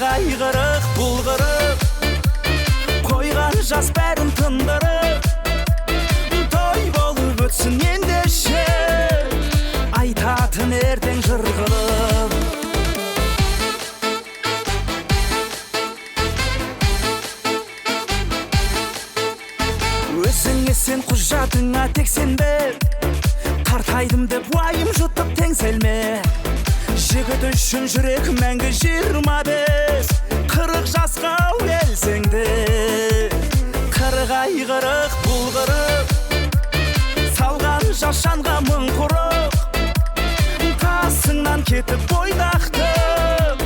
айғырық бұлғырық, қойған жас бәрін тындырып, той болып өтсін ендеше, айтатын ертең жыр қылып. Өзіңе сен құжатыңа тек сенбе, қартайдым деп уайым жұтып теңселме. Жігіт үшін жүрек мәңгі 25, 40 жасқа келсең де. Қырық айғырық бұлғырық, салған жашанға мың құрық, қасыңнан кетіп бойдақтып,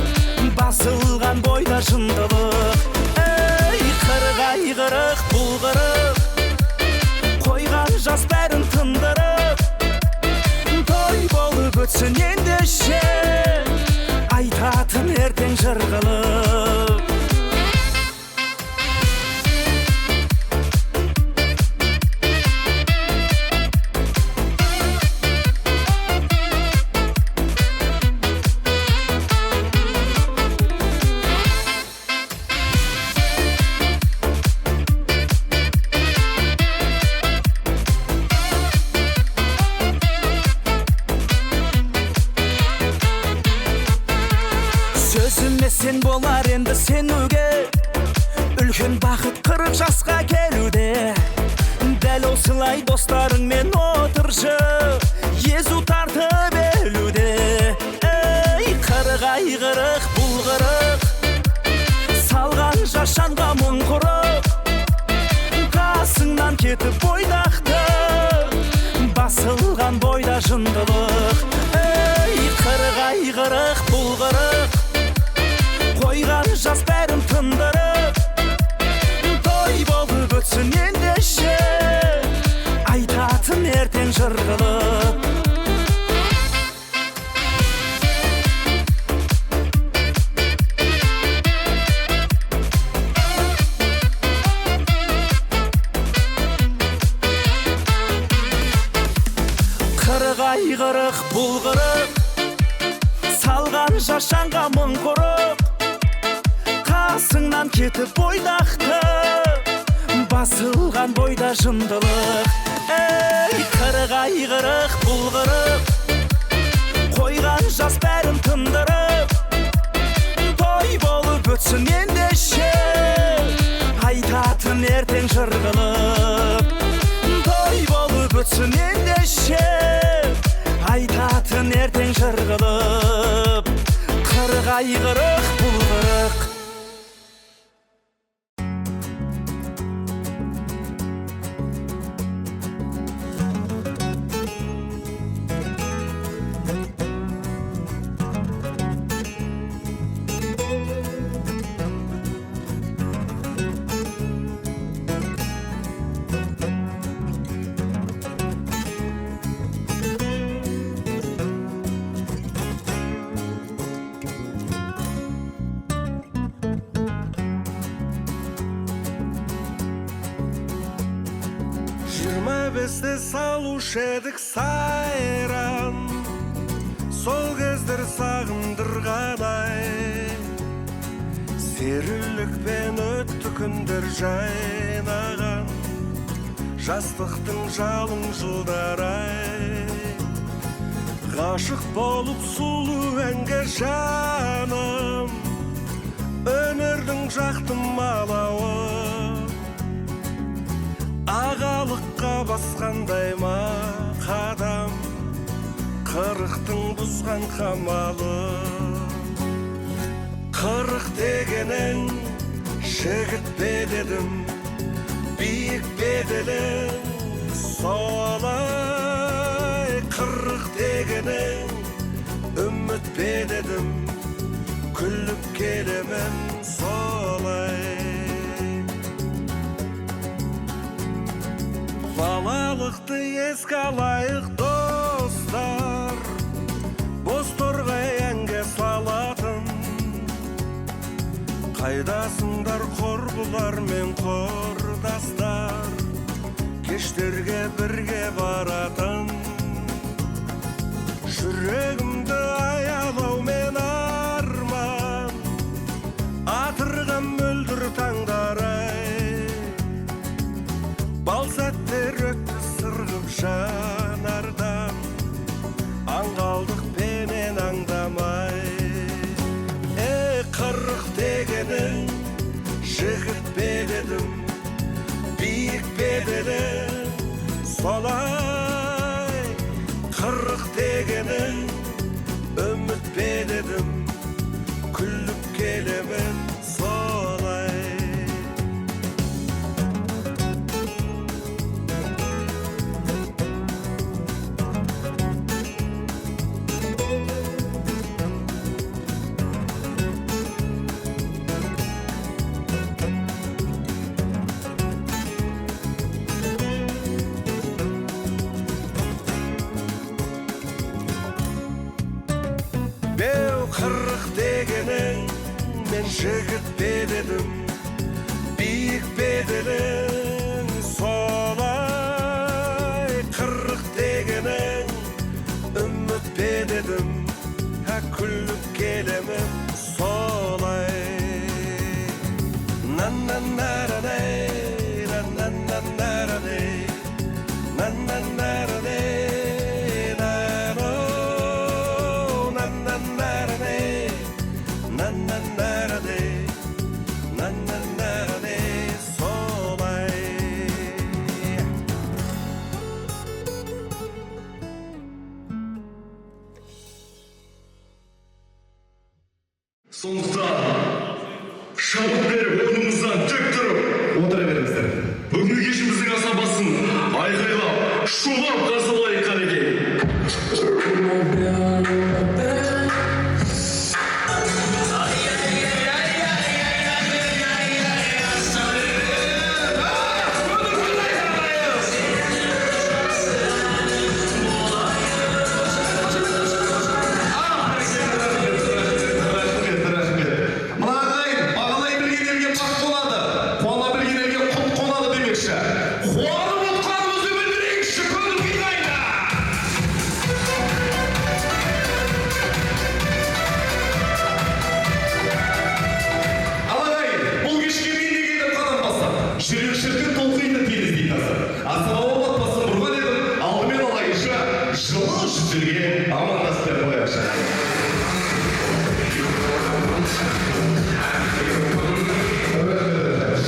басылған бойда жындылық. Ей, қырық айғырық бұлғырық, қойған жас бәрін тындырып, той болып өтсін ендеше, айтатын ертең жыр қылып. Сөзіме сен болар енді сенуге, үлкен бақыт 40 жасқа келуде. Дәл осылай достарыңмен отыршы, езу тартып елуде. Ей, қырық айғырық бұлғырық, салған жашанға мың құрық, қасыңнан кетіп бойдақтып, басылған бойда жындылық. Ей, қырық айғырық бұлғырық, қойған жас бәрін тындырып, той болып өтсін ендеше, айтатын ертең жыр қылып. Қырық айғырық бұлғырық, салған жашанға мың құрық, қасыңнан кетіп бойдақтып, басылған бойда жындылық. Ей, қырық айғырық бұлғырық, қойған жас бәрін тындырып, той болып өтсін ендеше, айтатын ертең жыр қылып. Той болып өтсін ендеше, айтатын ертең жыр қылып. Қырық айғырық бұлғырық. Бесте салушы едік сайран, сол кездер сағындырғандай. Серілікпен өтті күндер жайнаған, жастықтың жалын жылдар-ай. Ғашық болып сұлу әнге жаным, өнердің жақтым алауы. Ағалыққа басқандай ма қадам, 40-тың бұзған қамалы. 40 дегенің жігіт бедедім, биік беделің солай. 40 дегенің үміт бедедім, күліп келемін солай. Балалықты еске алайық достар, боз торғай әнге салатын. Қайдасыңдар құрбылар мен құрдастар, кештерге бірге баратын. Жүрегімді аялау мен арман, солай қырық дегенің үміт пе дедім күліп келемін солай беу қырық дегенің мен жігіт пе дедім биік беделің солай қырық дегенің үміт пе дедім күліп келемін солай нан-нан-нараны-ай, нан-нан-нан-нараны-ай, нан-нан-нараны-ай, нан-оу, нан-нан-нараны-ай, нан-нан-нараны-ай, нан-нан-нараны-ай, солай. Сондықтан шабыт беріп орнымыздан тік тұрып Отыра беріңіздер. бүгінгі кешіміздің асабасын айқайлап шулап қарсылайық қанекей. Мына ағайын, бағалай білген елге бақ қонады, қуана білген елге құт қонады демекші. Қуанып отқанымызды білдірейікші, көңіл қинайды. Ал ағайын, бұл кешке мен де келіп қадам басам. Жүрек шіркін толқиды теңіз дейді тазыр. Асыға отбасын бұрған едім, алдымен алайынша жылы жүзілге амандасып беріп қояйықшы.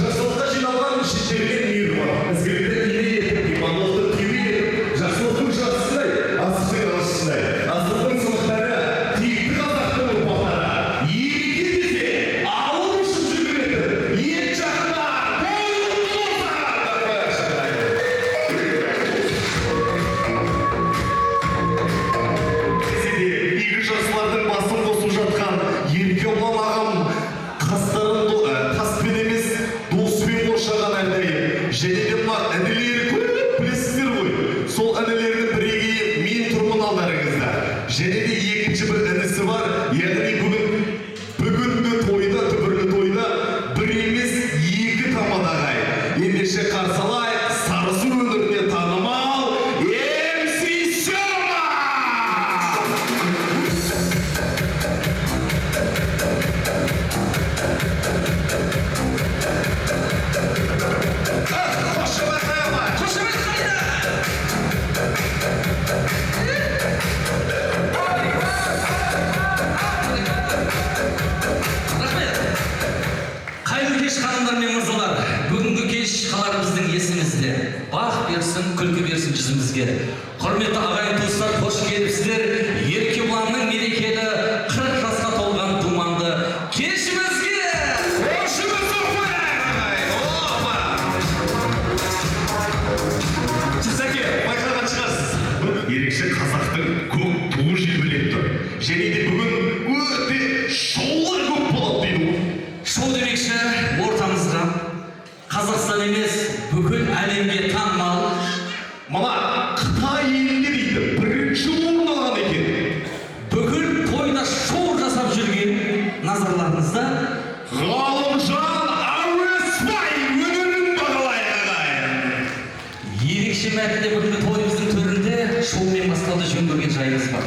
Жақсылыққа жиналған шеттерінен мейір бар. Ізгілікті ине етіп, имандылықты түйме етіп, жақсылықтың жақсысындай, асықтың алшысындай. Асықтың сынықтары, текті қазақтың ұрпақтары. Ереке десе, ауыл үшін жүргенеді. Ет жақында, бойылықты болса! Десе де, игі жақсылардың басын қосып жатқан ерке ұлан ағам қастарын таспен емес доспен қоршаған әрдайым. Және де мына інілері көп білесіздер ғой. Сол інілердің бірегейі мен тұрмын алдарыңызда. Және де екінші бір інісі бар. Яғни бүгінгі тойда, түбірлі тойда бір емес екі тамада ағайын. Ендеше қарсылайық Сарысу өңіріне танымал MC Сёма! Қошемет қайма! Қошемет қайда! Қайырлы кеш ханымдар мен мырзалар. Бүгінгі кеш қалар біздің есімізде. Бақ берсін, күлкі берсін жүзімізге. Құрметті ағайын туыстар, қош келіпсіздер. Еркебұланның мерекелі 40 жасқа толған думанды кешімізге. Қошемет қайма! Опа! Жексәке, байқаған шығарсыз. Ерекше қазақтың көк туы желбіреп тұр. Және де бүгін өте шоулар көп болады дейді ғой. Шоу демекші ортамызға Қазақстан емес, бүкіл әлемге танымал. Мына Қытай елінде дейді, бірінші орын алған екен. Бүкіл тойда шоу жасап жүрген назарларыңызда Ғалымжан Әуесбай өнерін бағалайық ағайын. ерекше мәртебе бүгінгі тойымыздың төрінде шоумен бастауды жөн көрген жайымыз бар.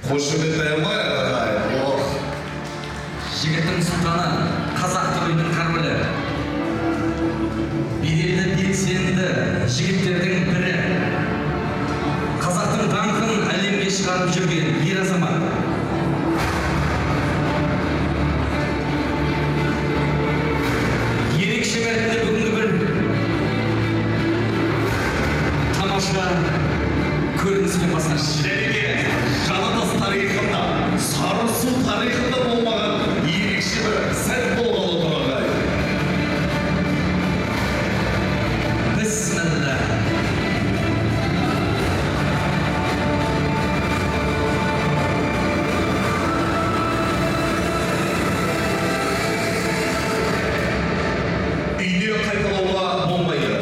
Қошемет аямайық ағайын. Жігіттің сұлтаны, қазақ тойының қарбілі. Беделді белсенді жігіттердің бірі. Қазақтың даңқын әлемге шығарып жүрген ер азамат. Ерекше мәртебе бүгінгі бір тамаша көрініспен басташы. Және Жаңатас тарихында, Сарысу тарихында болмаған ерекше бір сәт болғалы тұр ағайын. Бісміллә. Үйде қайталауға болмайды.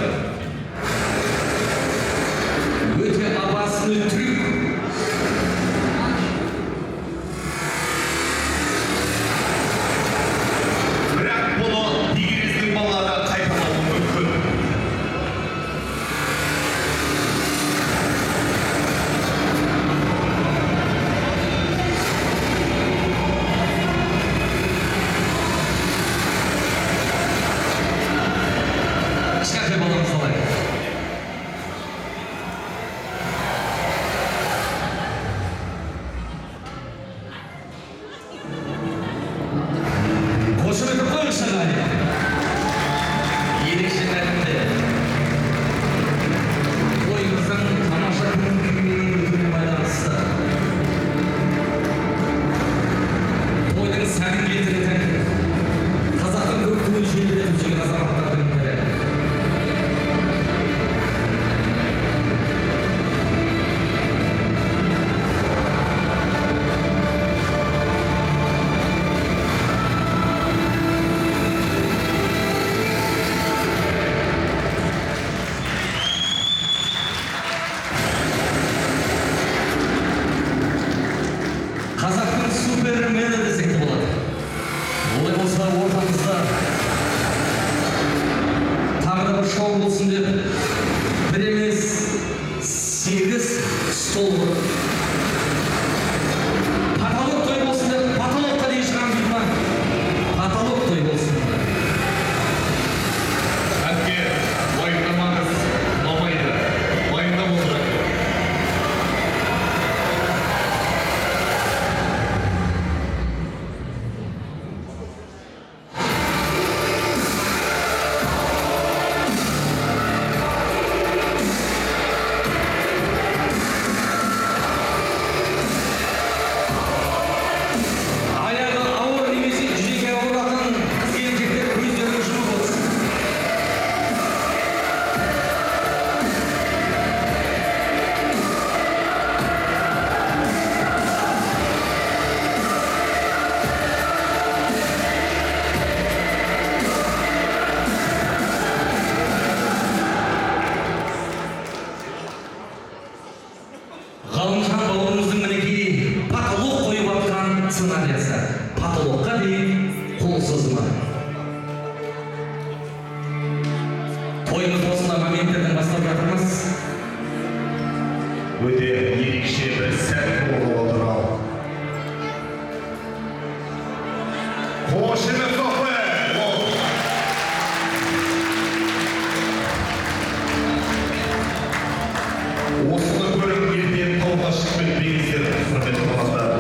Өте опасный трюк. Бірақ бұны Дегерездің балалары қайталауы мүмкін. Кішкентай баламыз алайық. Қошемет қойыңызшы ағайын. Ерекше мәтінді. Тойымыздың тамаша көңіл-күйімен өтуіне байланысты. Тойдың сәнін келтіретін қазақтың көп туын желдіретіп жүрген азаматтардың бірі. Қазақтың супермені десек те болады. Олай болса ортамызда тағы да бір шоу болсын деп бір емес 8 стол бар. Потолок той болсын деп потолокқа дейін шығамыз дейді ма? Потолок той болсын. Әнге уайымдамаңыз, ұнамайды. Уайымдап отырайық. Аяғы ауыр немесе жүрегі ауыратын қыз-келіншектер өздерінің жұмыс болсын. Ғалымжан бауырымыздың мінекей потолок қойып атқан сценариясы. Потолокқа дейін қол созымы. Тойымыз осындай моменттерден бастап жатырмыз. Өте ерекше бір сәт болғалы тұр ал. Қошемет соқпы! Осыны көріп елден тауға шықпен бейіздер, құрметті қонақтар.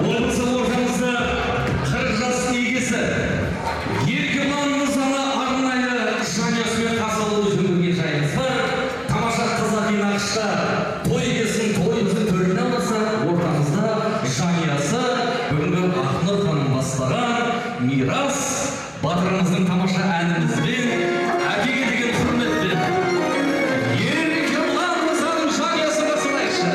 облысы ортамызда 40 жас егесі Еркебұлан Мырзаны арнайы жанұясымен қарсы алуды жөнделген жайымыз бар. Тамаша қазақи нақышта той иесін тойымыздың төріне алса, ортамызда жанұясы бүгінгі Ақнұр ханым бастаған мирас батырымыздың тамаша әнімізбен әкеге деген құрметпен Еркебұлан Мырзаның жанұясын қарсы алайықшы.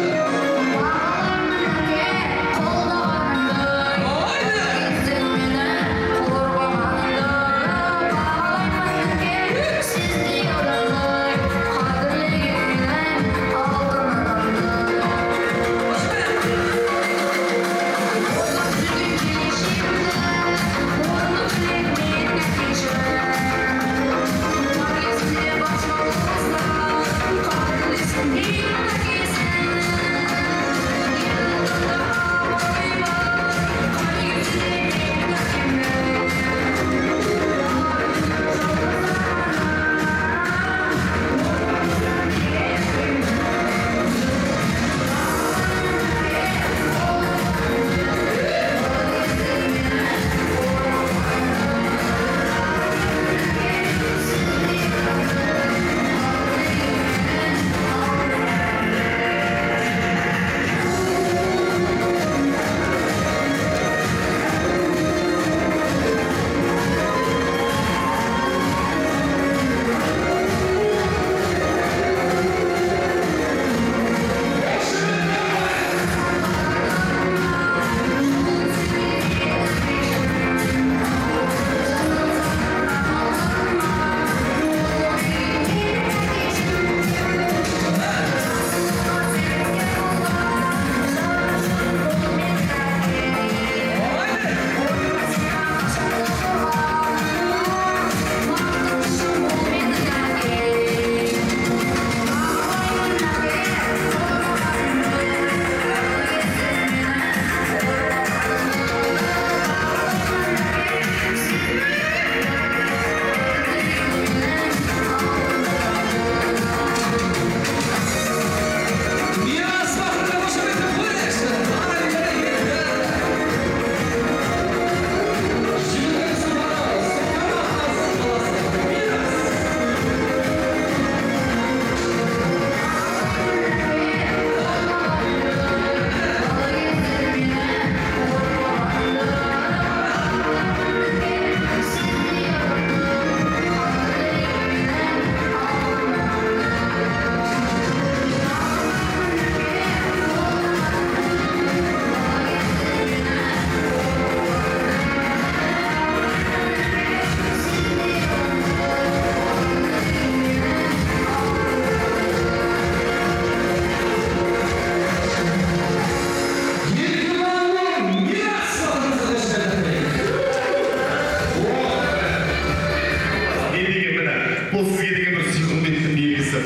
Бұл сізге деген бір сүйкімділіктің белгісі.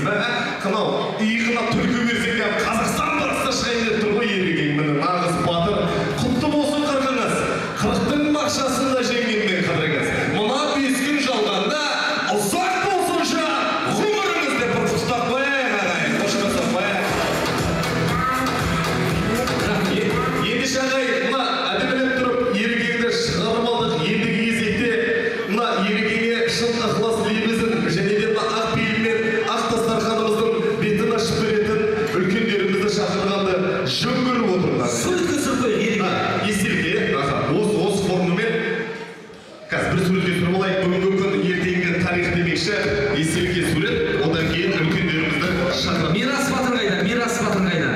Қанау, иығына түлкі берсек те Қазақстан барысында шығайын деп тұр ғой Еркебұлан. Міне нағыз батыр. Құтты болсын қырқыңыз. 40-тың бақшасында жеңгенмен қадіріңіз. Мына 5 күн жалғанда ұзақ болсынша ғұмырыңыз деп бір құттықтап қояйық ағайын. Қошеметтеп қояйық. Ендеше ағайын, мына әдемілеп тұрып Еркебұланды шығарып алдық. Ендігі кезекте мына Еркебұланға шын ықылас лебізін және де мына ақ пейілмен ақ дастарханымыздың бетін ашып беретін үлкендерімізді шақырғанды жөн көріп отырмыз. Суретке түсіріп қойып Еркебұлан. Естелікке, осы формамен қазір бір суретке түсіріп алайық. Бүгінгі күн ертеңгі тарих демекші естелікке сурет, одан кейін үлкендерімізді шақырып. Мирас батыр қайда? Мирас батыр қайда?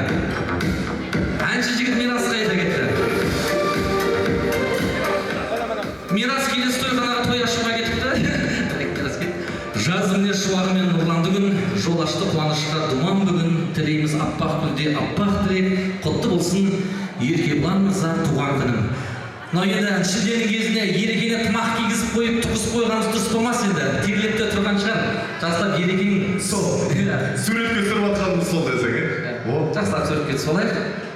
Әнші жігіт Мирас қайда кетті? Мирас келесі тойханаға той ашуға кетіпті. Жазымне шуағымен нұрланды күн, жол ашты қуанышқа думан бүгін, тілейміз аппақ гүлде аппақ тілек, құтты болсын Еркебұлан Мырза туған күнім. Но енді шілденің кезінде Ерекеңе тымақ кигізіп қойып, тұқыс қойғанымыз дұрыс болмас енді. Терлеп те тұрған шығар. Жақсылап Ерекең Сол. Суретке түсіріп жатқанымыз сол десең, жақсылап суретке түсіп алайық.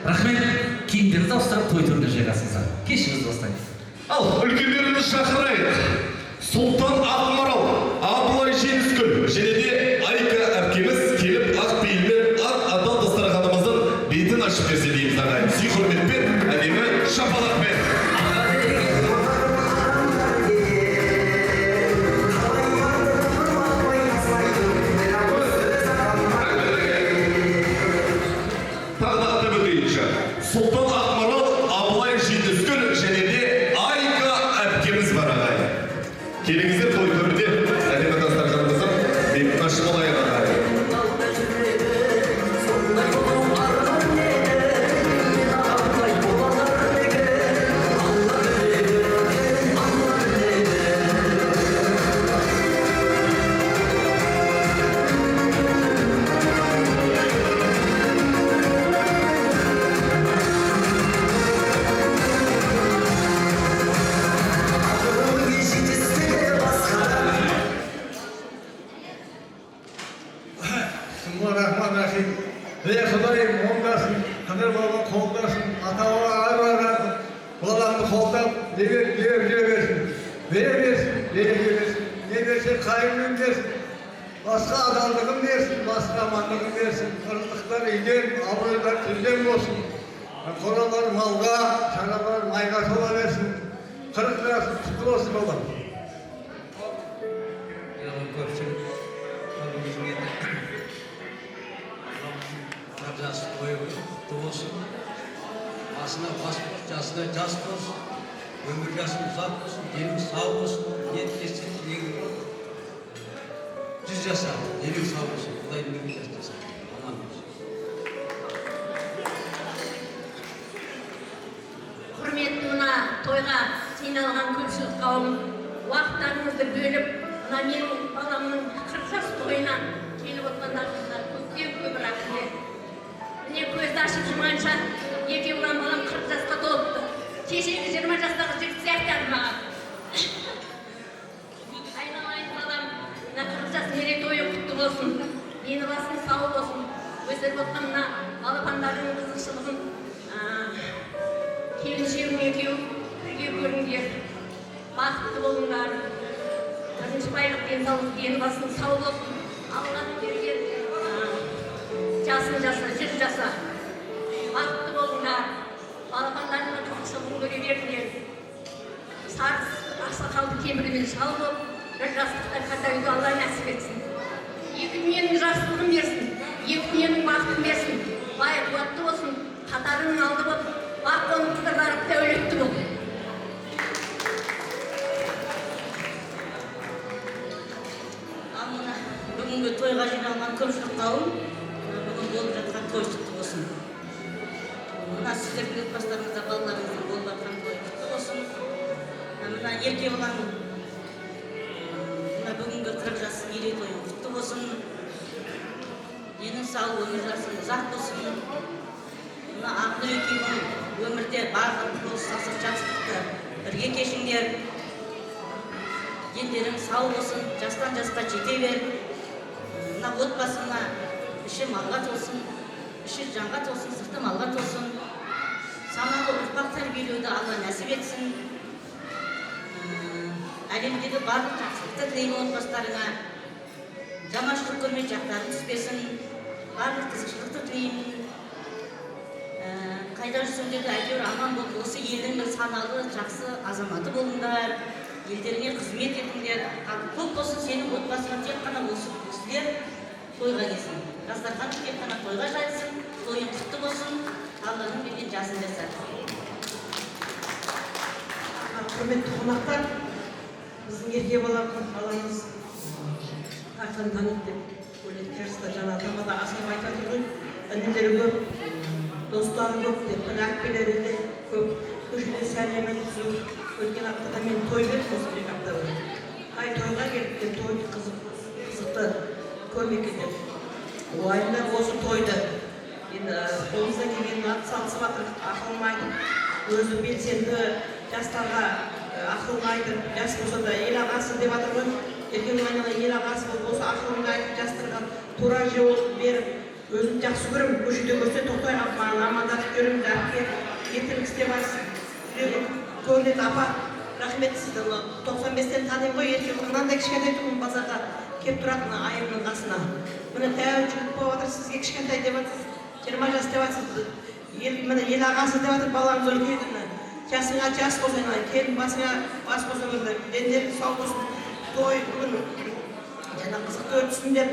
Рахмет, киімдеріңізді ауыстырып той төріне жайғасыңыздар. Кешіңізді бастайық. Ал, үлкендерімізді шақырайық. Сұлтан Ақмарал, Абылай Жеңіскүл және де Айка әпкеміз келіп ақ пейілмен ақ адал дастарханымыздың бетін ашып берсе дейміз ағайын. Сүй құрметпен әдемі шапалақ. Сұлтан Ақмарал Абылай Жидүскүл және де Айка әпкеміз бар ағай. Келіңіздер той көрінде әлемі дастарханымыздың бетін ашып алайық ағай. Bismillahirrahmanirrahim. Ey Xudayım ondaсын, Қыдыр баба қолдасын, ата-баба арбасын, баламды қолдап, бере берсін, береке берсін, не берсе қайырмен берсін, басқа адалдығын берсін, басқа амандығын берсін, қырындықтар үйден, абыройдар түзден болсын, қоралар малға, шаралар майға тола берсін, қырық лiraсын құтты болсын балам. Жасы тойы құтты болсын, басына бас болсын, жасына жас болсын, өмір жасың ұзақ болсын, денің сау болсын, ниеттесін тілегің жүз жаса, денің сау болсын, Құдайдың өмір жастаса, аман болсын. Құрметті мына тойға жиналған көпшілік қауым, уақыттарыңызды бөліп, мына менің баламның 40 жас тойына келіп отқандарыңызға көп рахмет. Міне көзді ашып жұмғанша, екеуін балам 40 жасқа толыпты. Кешегі 20 жастағы жігіт сияқтады маған. Айналайын балам, мына 40 жас мерейтойы құтты болсын. Мені басың сау болсын. Өсіріп отқан мына балапандардың қызықшылығын келіншегім екеуі бірге көріңдер. Бақытты болыңдар. Бірінші байлық денсаулық, дені басың сау болсын. Алланың берген жасын жаса, жүз жаса. Бақытты болыңдар. Балапандарына қызықшылығын көре беріңдер. Сарыс ақсақалды кемпірімен шал болып, бір жастықта қатаюды Алла нәсіп етсін. Екі дүниенің жақсылығын берсін, екі дүниенің бақытын берсін. Бай қуатты болсын, қатарының алды болып, бақ қонып қыдырдарып тәулетті бол. Мына бүгінгі тойға жиналған көпшілік қауым, бүгін болып жатқан той құтты болсын. Мына сіздердің отбасыларыңызда балаларыңыздың болып жатқан той құтты болсын. Мына ерке болған мына бүгінгі 40 жас мерейтойы құтты болсын. Денің сау, өмір жасың ұзақ болсын. Мына Ақнұрекеңнің өмірде барлық сасық жақсылықты бірге кешіңдер. Дендерің сау болсын, жастан жасқа жете бер. Мына отбасына іші малға толсын, іші жанға толсын, сырты малға толсын. Саналы ұрпақ тәрбиелеуді Алла нәсіп етсін. Әлемдегі барлық жақсылықты тілеймін отбасыларыңа. Жаманшылық көрмей жақтарын түспесін. Барлық қызықшылықты тілеймін. Қайда жүрсеңдерді әйтеуір аман болып, осы елдің бір саналы, жақсы азаматы болыңдар. Елдеріңе қызмет етіңдер. Көп болсын сенің отбасыңа тек қана осы кісілер тойға келсін. Дастархан тек қана тойға жайылсын, тойың құтты болсын, Алланың берген жасын жаса. Құрметті қонақтар, біздің ерке баламыз Тархан танып деп ойлайды. Керісті жаңа тамада асып айтады ғой, інілері көп, достары көп деп, әпкелері де көп, көшеде сәлемін түсу. Өткен аптада мен той бердім, осы бір апта бұрын. Ай тойға келіп деп, тойды қызықты көрмекке деп. Уайымда осы тойды. Енді қолымыздан келгенін атсалысып жатыр, ақылын айтып, өзі белсенді жастарға ақылын айтып, жас болса да ел ағасы деп жатыр ғой. Еркенің айналайын ел ағасы болып, осы ақылын айтып, жастарға тура жол беріп, өзін жақсы көрім, көшеде көрсе тоқтай қалып, маған амандасып көрімді, әпке, ертеңгі істе барсың. Көрінет апа, рахмет сізді. 95-тен таным ғой, ерке мынандай кішкентай тұғын базарға кеп тұратын айымның қасына. Міне тәуір жігіт болып жатыр, сізге кішкентай деп жатсыз, 20 жас деп жатсыз. Міне ел ағасы деп жатыр, балаңыз үлкейді. Жасыңа жас болсын, келін басыңа бас болсын, дендерің сау болсын. Той бүгін жаңа қызықты өтсін деп,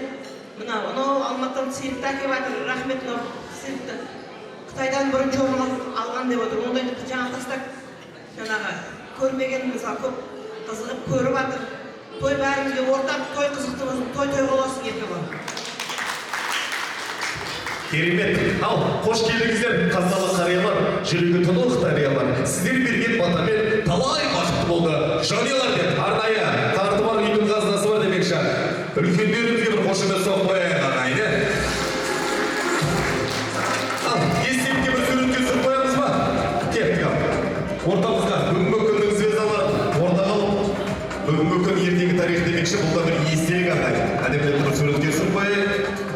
мына Алматыдан сыйлықты әкеп жатыр, рахмет сыйлықты. Қытайдан бірінші орын алған деп отыр. Ондайды жаңа тастап, жаңағы көрмеген мысалы көп қызығып көріп жатыр. Той бәрімізге ортақ, той қызықты болсын, той болсын Еркебұлан. Керемет. Ал, қош келдіңіздер, қазалы қариялар, жүрегі тұнық дариялар. Сіздер берген батамен талай бақытты болды. Жаниялар деп арнайы қарты бар үйдің қазынасы бар демекші. Үлкендерімізге бір қошемет соғып қояйық ағайын. Ал, естелікке бір суретке түсіріп қоямыз ба? Кеттік ал. Ортамызға бүгінгі күннің звездалары ортаға алып, бүгінгі күн ертеңгі тарих демекші, бұл да бір естелік ағайын. Әдемілеп бір суретке түсіріп қояйық.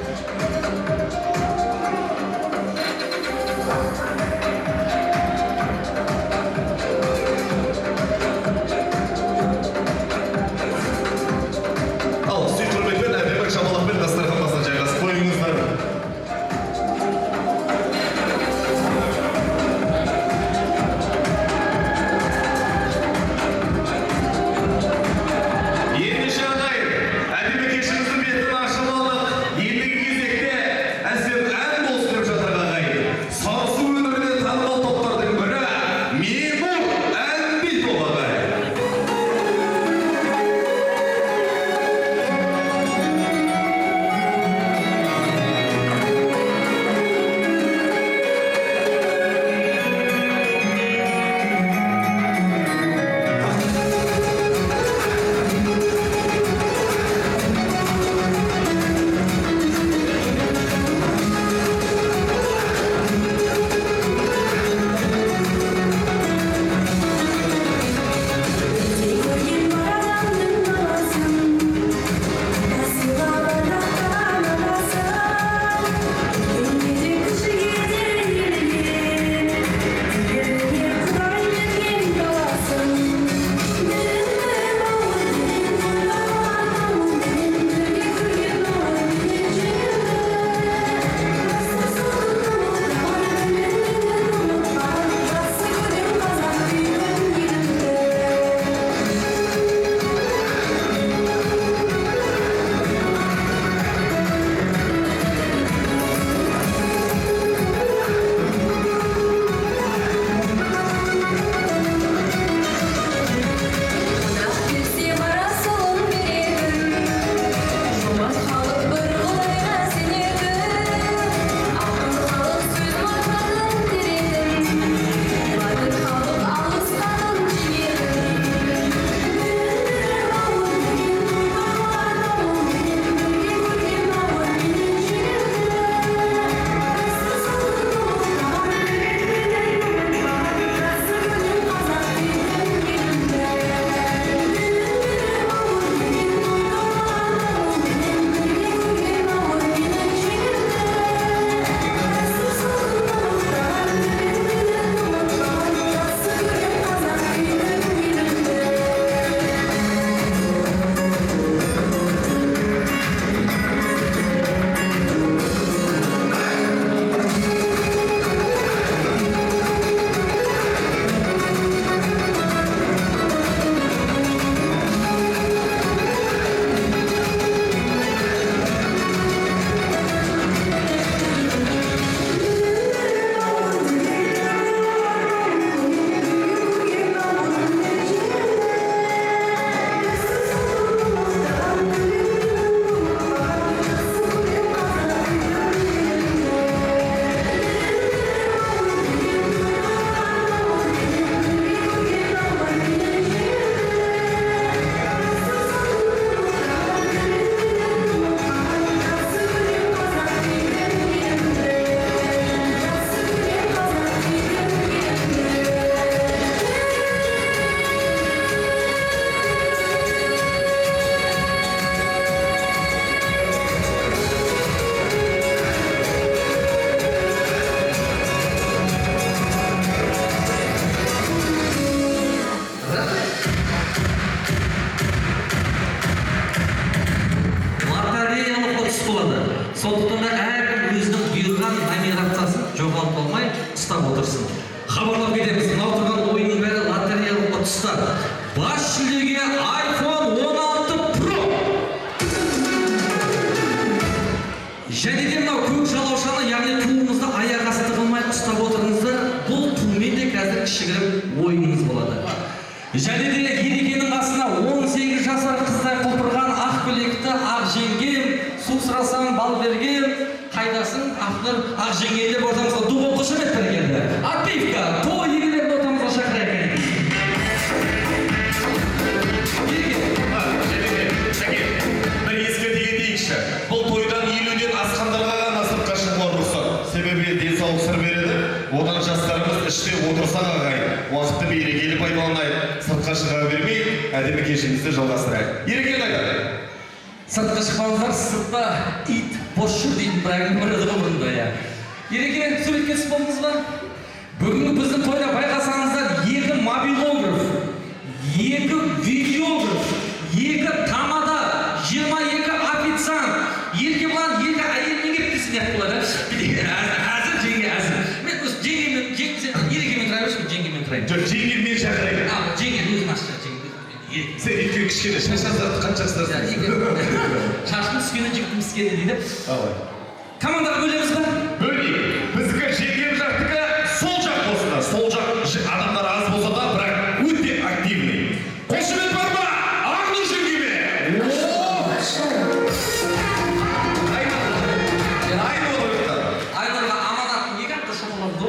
Сондықтан да әркім өзінің бұйырған номинациясын жоғалтып алмай ұстап отырсын. Хабарлап кетеміз, мынау тұрған ойынның бәрі лотереялық ұтыстар. Бас жүлдеге iPhone 16 Pro. Және де мынау көк жалаушаны, яғни туымызды аяқ асты қылмай ұстап кішігірім ойынымыз болады. Және де Ерекенің қасына 18 жасар қыздай құлпырған ақ көйлекті ақ жеңгем, су сұрасаң бал берген, қайдасың ақ жеңгем деп ортамызға ду болып қошемет келді. Отбивка, той егелерді ортамызға шақырайық. Бір ескерте кетейікші. Бұл тойдан 50-ден асқандарға ғана сыртқа шығуға рұқсат. Себебі денсаулық сыр береді. Одан жастарымыз іште отырсақ ағайын. Уақытты берекелі пайдаланайық. Сыртқа шыға бермей, әдемі кешімізді жалғастырайық. Ереке қайда? Сыртқа шықпаңыздар, сыртта ит бос жүр дейтін бір әңгіме бар еді ғой бұрында. Ереке, суретке түсіп болдыңыз ба? Бүгінгі біздің тойда байқасаңыздар, 2 мобилограф, 2 видеограф, 2 тамада, 22 официант, Еркебұлан 2 әйелмен келіп десін ек болады. Әзір, жеңге, әзір. Мен осы жеңгемен тұрайын өшін, жеңгемен тұрайын. Жоқ, жеңгемен шақырайын. Жеңге, өзім ашты, жеңге. Сен екеуі кішкене шашаздарды қаншақсырасың? Шашын түскені, жігітім түскені дейді. Алай. Командаға бөлеміз ба? Бөлейік. Біздікі жеңген жақтікі сол жақ болсын да. Сол жақ адамдар аз болса да, бірақ өте активный. Қошемет бар ма? Аңды жеңгеме! Айнұрға аманаттың 2 атты шоқыларды.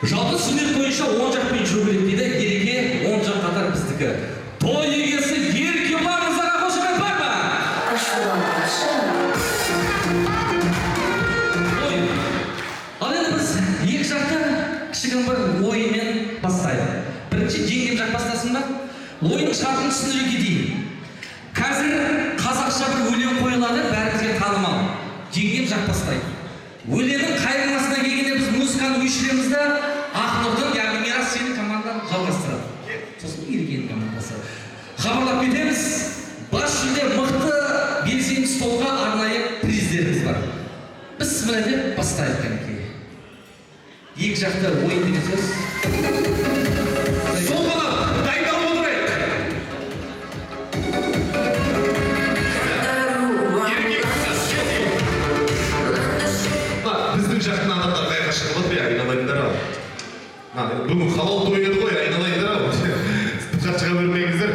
Жалпы сүннет бойынша 10 жақпен жүру керек дейді. Ереке 10 жақ қатар біздікі. Той егесі Еркебұлан мырзаға қошемет бар ма? Ал енді біз 2 жақты кішігірім бір ойынмен бастайық. Бірінші жеңгем жақ бастасын ба? Ойын шартын түсіндіре кетейін. Қазір қазақша бір өлең қойылады, бәрімізге танымал. Жеңгем жақ бастайды. Өлеңнің қайырмасына келгенде біз музыканы өшіреміз да, Ақнұрдың, яғни Мирас сенің командан жалғастырады. Сосын Ерекенің командасы. Хабарлап кетеміз, бас жүлде мықты белсенді столға арнайы приздеріміз бар. Біз сімірәде бастайық кәнекей. 2 жақты ойын деген сөз. Сол ғана, дайындалып отырайық. Біздің жақтың адамдар қайға шығып отыр, айналайындар ау. Бүгін халал той еді ғой, айналайындар ау. Сыртқа шыға бермеңіздер.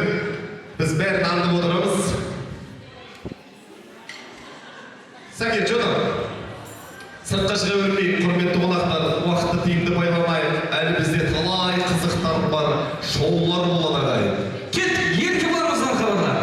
Біз бәрін аңдып отырамыз. Сәке, Джонам. Сыртқа шыға бермейік, құрметті қонақтар, уақытты тиімді пайдаланайық. Әлі бізде талай қызықтар бар, шоулар болады ағайын. Кет, Еркебұлан мырзадан хабардар.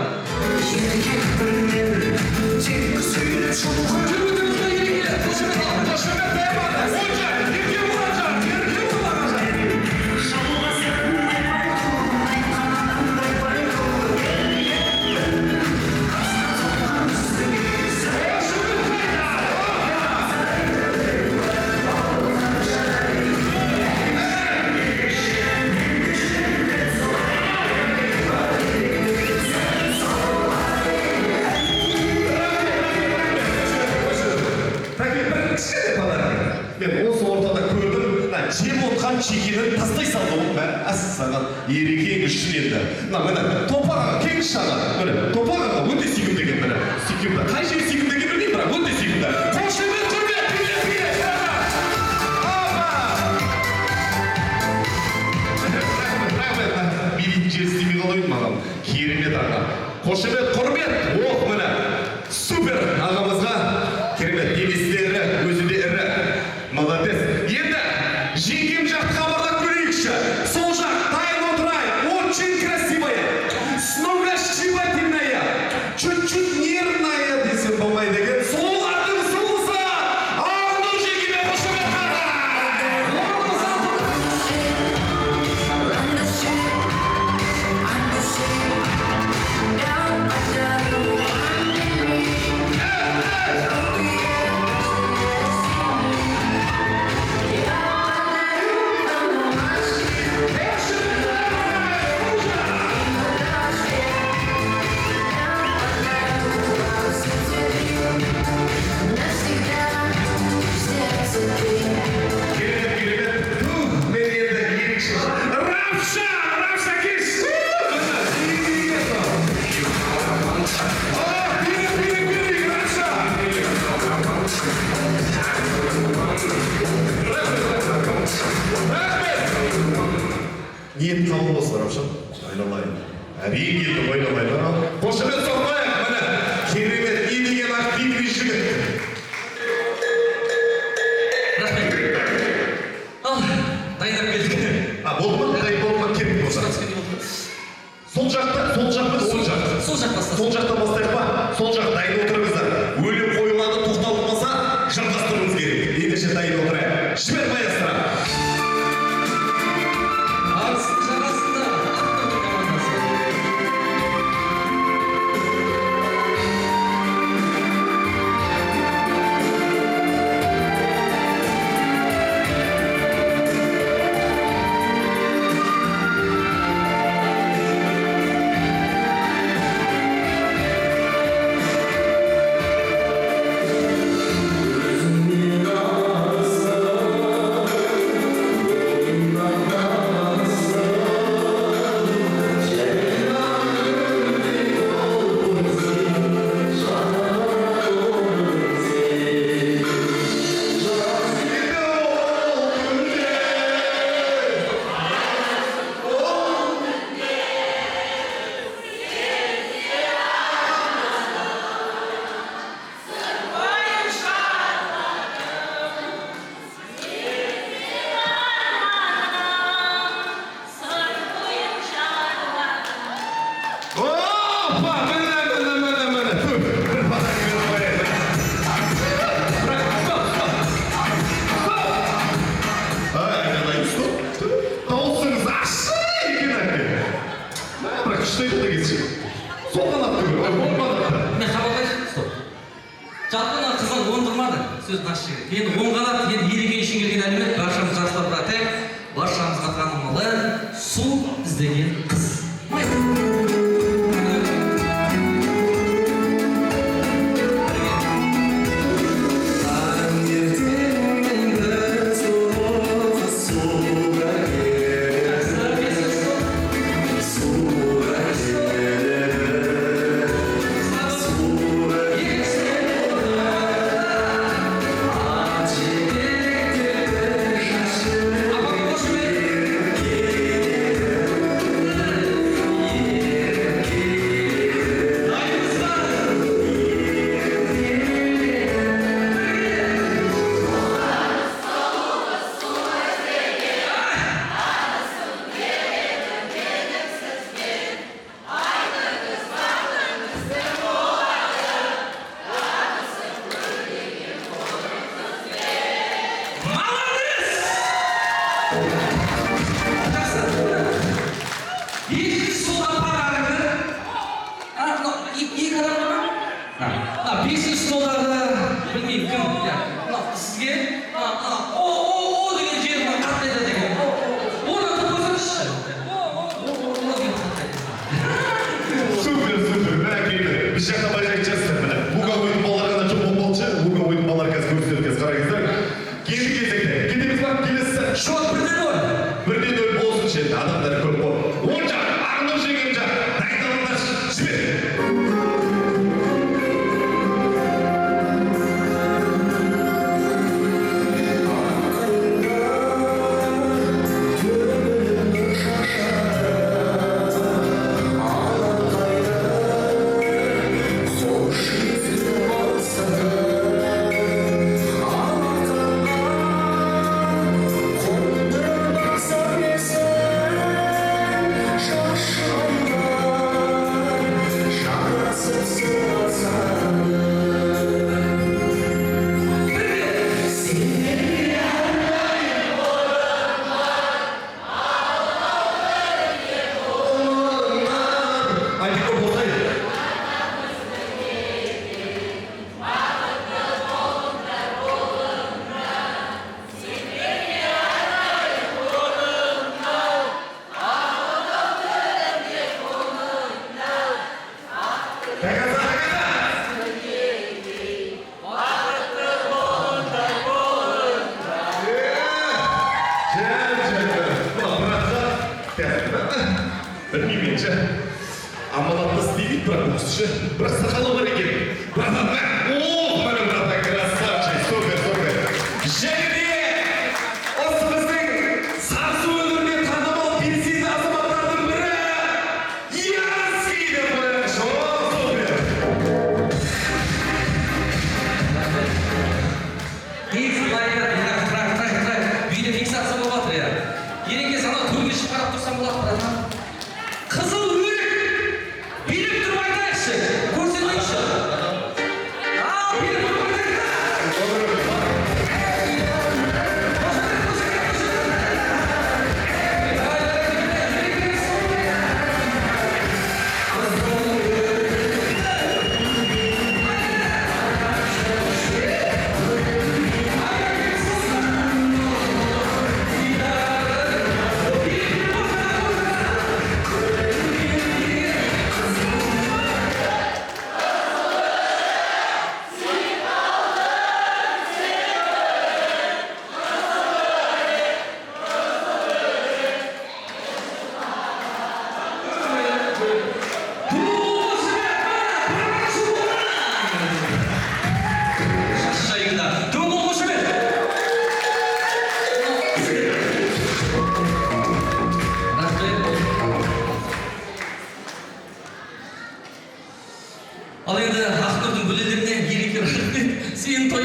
Мен осы ортада көрдім, жеп отқан шекенін тастай салды ғой, саған Ерекең үшін енді. Міне, Топақ аға, кеңші аға, міне, Топақ аға өте сүйкімді екен, міне, сүйкімді. Қай жер сүйкімді екен білмеймін, бірақ өте сүйкімді. Қошемет құрмет, билет, рахмет, билейтін жер істемей қалайын маған, керемет аға. Қошемет құрмет, міне, супер ағамызға, керемет, неместері, өзі де ірі. Молодец. Енді жеңгем жақты хабарлап көрейікші. Сол жақ дайын отырайық. Очень красивая, сногсшибательная, чуть-чуть нервная десем болмайды екен. Сол атын сұлысы Аңдың жеңгеме қошемет бар. Ниет қабыл болсын, Равшан. Айналайын. Әриен келді, ойналайын. Қошемет соқпайық, міне. Керемет, не деген ақ бейбіт жігіт. Рахмет. Ал, дайындап келдік. Болды ма? Дайын болды ма? Керек болса. Сол жақта бастайық па? Сол жақ дайын отырыңыздар. Өлім қойылады, тоқталмаса, жалғастыруымыз керек. Ендеше дайын отырайық. Жібер маэстро. Арыстың жағасында ақтөбе командасы. Жалпына қызын оңдырмады, сөз нашы жігіт. Енді оңғалап, енді ереген үшін келген әлемет, баршамыз жарыстап братайық, баршамызға танымалы су іздеген қыз. Бесінші столдағы білмеймін кім сізге о деген жерін қаттайды деген оны тұтқызыңызшы Супер, бәрекелді. Біз жақта байжақ жасты. Луга ойын балалар ғана жоқ болшы. Луга ойын балалар қазір көрсетеді, қараңыздар. Келді кезекте. Кетеміз ба? Келесі. Шот 1-0 болсын ше. Адамдар көп бол. Оң жақ, ағынып жеген жақ. Дайындалыңдар. Жібер. Білмейменше, аманатты істейді, бірақ өксіші, бірақ сақалы бар екен. Братан, міне братан, красавчик, супер. Және де, осы біздің Сарысу өңіріне танымал белсенді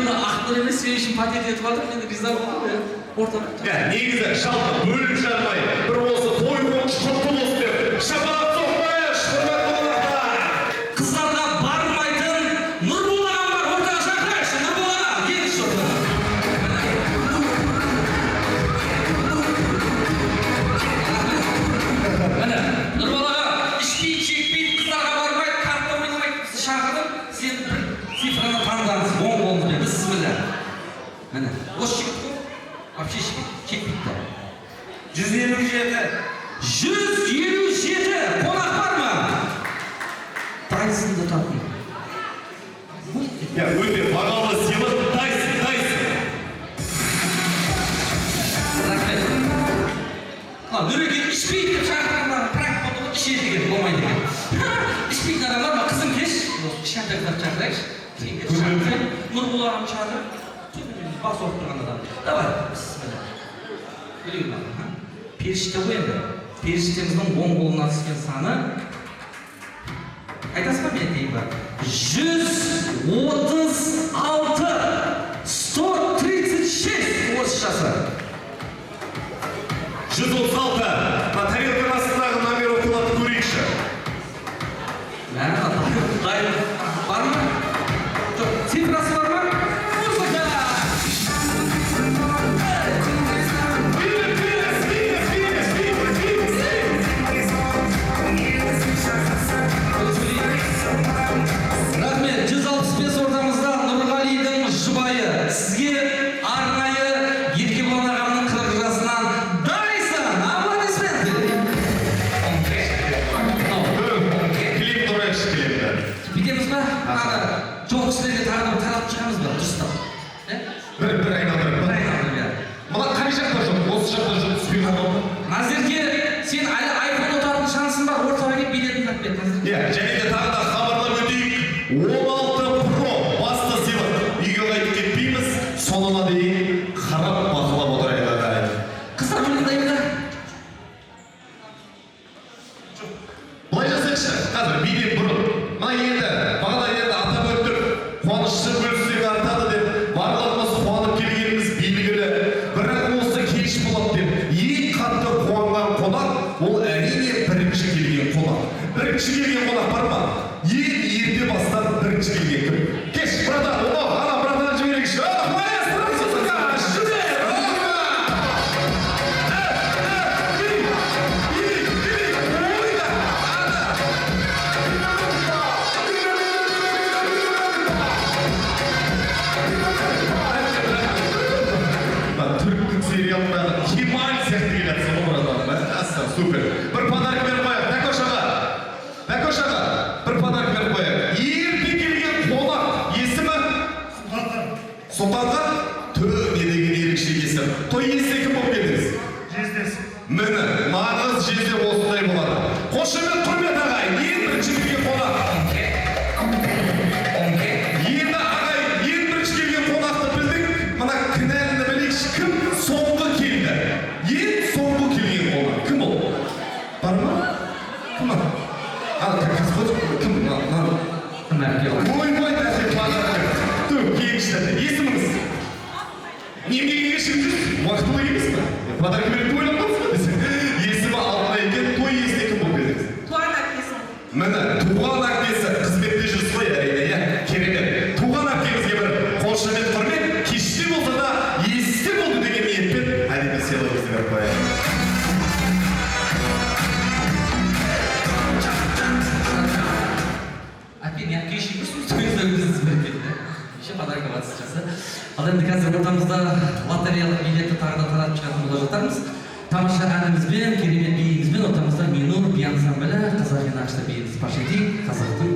мына ақтар емес сен үшін пакет етіп жатыр, мен риза болдым я. Ортаға. Негізі жалпы бөліп жармай, бір осы той қоншы құтты болсын деп, шапалақ соқпайық, құрметті қонақтар. Қыздарға бармайтын Нұрбол ағам бар, ортаға шақырайықшы. Нұрбол аға, келіңізші ортаға. Міне, Нұрбол аға, ішпейді, шекпейді, қыздарға бармайды, картта ойнамайды, сіз шақырып, сен бір цифраны таңдаңыз, 10 болыңыз бен, бісміллә. Міне, осы жігіт қой, вообще шекпейді да. 157. 157 қонақ бар ма? Тайсонды тапын. Өте бағалы сыйлық Тайсон. Рахмет. Нұреке ішпейді деп шақырғандар, пранк болды ғой, ішеді деген, болмайды деген. Ішпейтін адамдар ма, қызым кеш, кішкентай қыздарды шақырайықшы. Нұрбол ағам шақырып, бас ұрып тұрған адам. Давай, бісміллә. Білеу ма? Періште ғой енді. Періштеміздің 10 қолына түскен саны. Айтасыз ба мен дейін ба? 136, 136 орысшасы. 136. Тарелка астындағы номер оқылады көрейікші. Дайын бар ма? Жоқ, цифрасы бар ма? Музыка! Рахмет, 165 ортамызда Нұрғалидің жұбайы. Сізге арнайы Еркебұлан ағамның 40 жасынан Дайсон! Аплодисменттер! Клип тұрайықшы клипті. Бітеміз ба? Жоқ кісілерге тағы да таратып шығамыз ба? Дұрыстап. Бір айналдырып. Мына қай жақта жоқ? Осы жақта жоқ түспей қалды. Назерке, сен әлі айфон отыратын шансың бар, ортаға келіп билетін тап бет, Назерке. Және де тағы да хабарлап өтейік. 16 Pro басты сыйлық. Үйге қайтып кетпейміз. Соңына дейін қарап бақылап отырайық ағайын. Қыздар ойландаймын да. Былай жасайықшы, қазір биден бұрын. Мына енді, бағана енді атап өттік, қуанышты бөлістегі артады деп, барлығымыз қуанып келгеніміз белгілі. Бірақ осы кеш болады деп, ең қатты қуанған қонақ, ол әрине бірінші келген қонақ. Бірінші келген қонақ бар ма? Ең ерте бастан бірінші келген кім? Кеш, братан, ана братан жіберейікші. Маэстро, музыка, жүре! Түріктің сериалындағы Кемаль сияқты келеді, соны братан. Астан, супер. Бір подарок беріп қояйық. Бәкөш аға, бір подарок беріп қояйық. Ерте келген қонақ есімі? Сұлтанға? Не деген ерекше есім. Той иесі кім болып келдіңіз? Жездесі. Міне, нағыз жезде осындай болады. Қошемет құрмет ағайын, ең бірінші келген қонақ. Енді ағайын, ең бірінші келген қонақты білдік. Мына кінәліні білейікші, кім соңғы келді? Ең соңғы келген қонақ. Кім ол? Бар ма? Кім ол? Кім? Ой, тәсе, подарок. Тұр, келіңізші. Есіміңіз? Немеге кешігіп жүрсіз? Уақытылы емес па? Подарок беріп тойлап қалсыз ба десе? Есімі алтын екен, той иесіне кім болып келдіңіз? Туған әкесі. Міне, туған әкесі қызметте жүрсіз ғой, әрине, иә? Керемет. Туған әкемізге бір қошемет құрмет, кеште болса да есте болды деген ниетпен әдеби сыйлығымызды беріп қояйық. Әпен, я кешігіз сөздеріңізді беріп кетті. Еще подарка бар сейчас. Ал енді қазір ортамызда лотереялық билетті тағы да таратып шығатын бола жатармыз. Тамаша әнімізбен, керемет биімізбен ортамызда Минур би ансамблі қазақ нақышта биіміз паш етейік. Қазақтың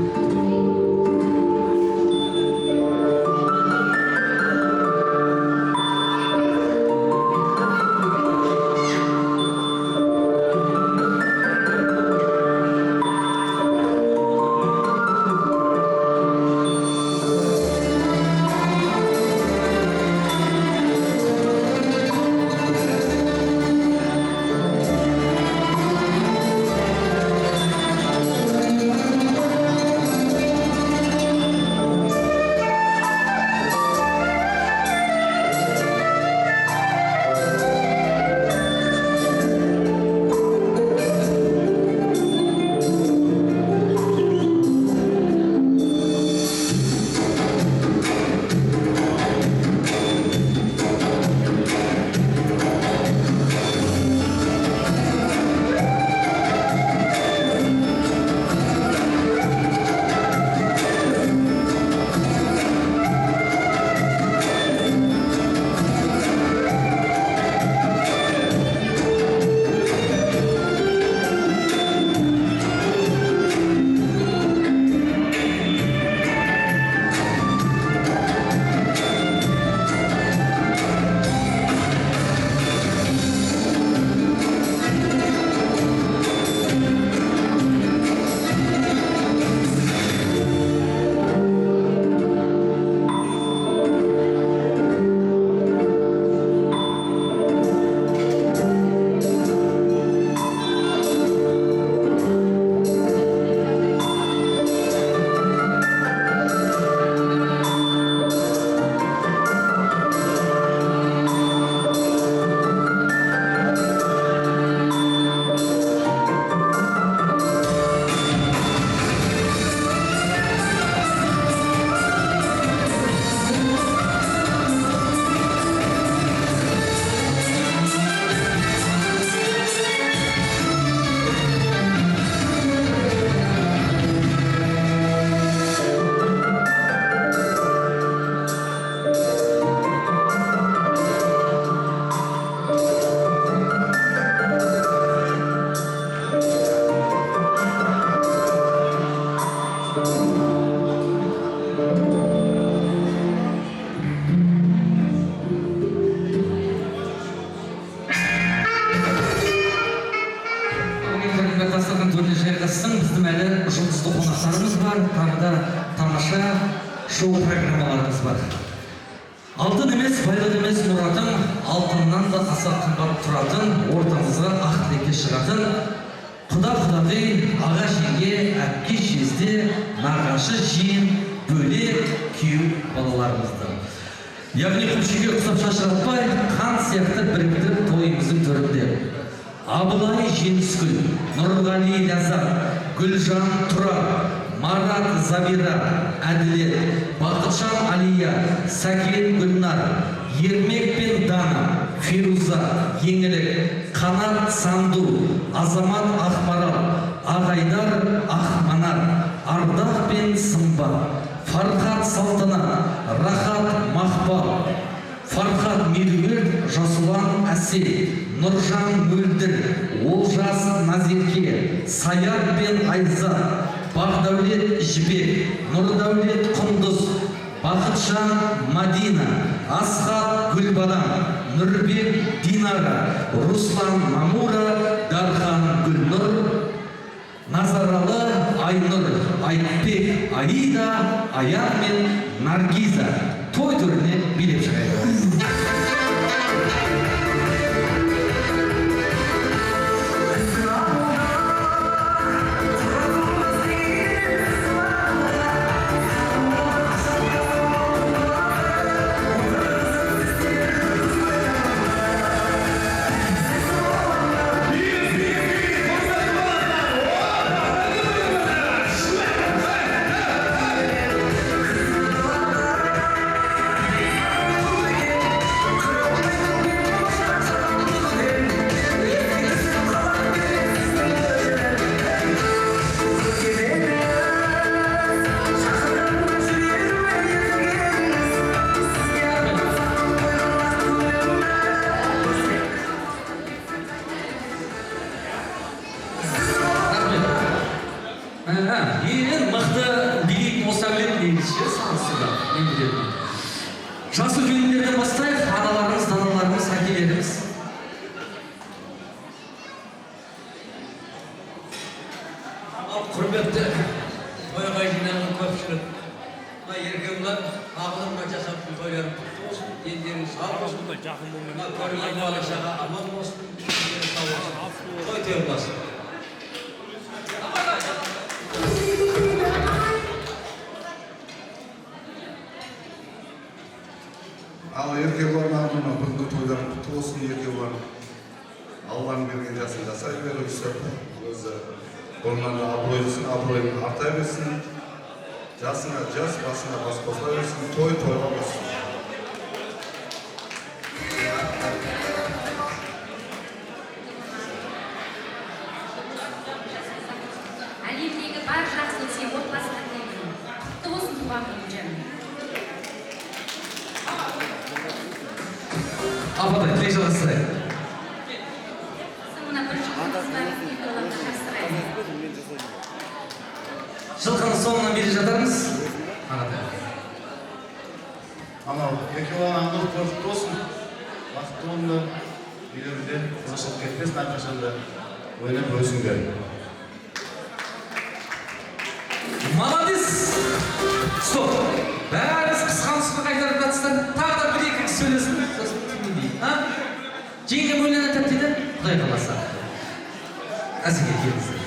құрметті дастархан төріне жайғассын. Біздің әлі жұлдызды қонақтарымыз бар, тағы да тамаша шоу программаларымыз бар. Алтын емес, байлық емес мұратым, алтыннан да аса қымбат тұратын, ортамызға ақ тілекке шығатын, құда-құдағи, аға жеңге, әпке жезде, нағашы жиен, бөле, күйеу балаларымызды. Яғни күлшеге ұқсап шашыратпай, қан сияқты біріктіріп тойымыздың төрінде. Абылай Жеңіскүл, Нұрғали Ляззат, Гүлжан Тұрар, Марат Забира, Әділет, Бақытжан Алия, Сәкен Гүлнар, Ермек пен Дана, Фируза, Еңілік, Қанат Санду, Азамат Ақмарал, Ағайдар Ақманар, Ардақ пен Сымба, Фархат Салтанат, Рахат Мақпал, Фархат Меруерт, Жасұлан Әсел, Нұржан Мөлдір, Олжас Назерке, Саят пен Айзат, Бақдәулет Жібек, Нұрдәулет Құндыз, Бақытжан Мадина, Асхат Гүлбадан, Нұрбек Динара, Руслан Мамура, Дархан Гүлнұр, Назаралы Айнұр, Айтбек Аида, Аян мен Наргиза той түріне билеп шығайды. Ең мықты билейтін болса білетін дейміз ше, санысында, мен білетін. Жас үлкендерден бастайық, аналарымыз, даналарымыз, әкелеріміз. Құрметті тойға жиналған көпшілік, еркемлер ағылымға жасап тойларын құтты болсын, дендерің сау болсын, көрген балашаға аман болсын, дендерің сау болсын, той той болсын. Ал еркебұлан ағымына бүгінгі тойларын құтты болсын, еркебұлан Алланың берген жасын жасай бері өсіп, өзі бұрыннан да абыройсын, абыройын арта берсін, жасыңа жас, басыңа бас қосыла берсін, тойға болсын. Әлемдегі бар жақсы сен отбасына тілеймін. Құтты болсын туған күнің жаным. Апатай, тілек жалғастырайық. Мына бір жылқымыздар екеуаларды қастырайық. Жылқының соңынан бері жатармыз. Анау еркебұлан ағымына құтты болсын, бақытты болыңдар, үйлерінде қызықшылық кетпесін, әрқашанда ойнап өсіңдер. Молодец! Стоп! Бәріңіз қысқанысына қайтарып жатсыздар. Тағы да бір-екі кісі сөйлесін. Сосын түймендейін. Жеңгем ойланатады дейді, Құдай қаласа. Әзірге келіңіздер.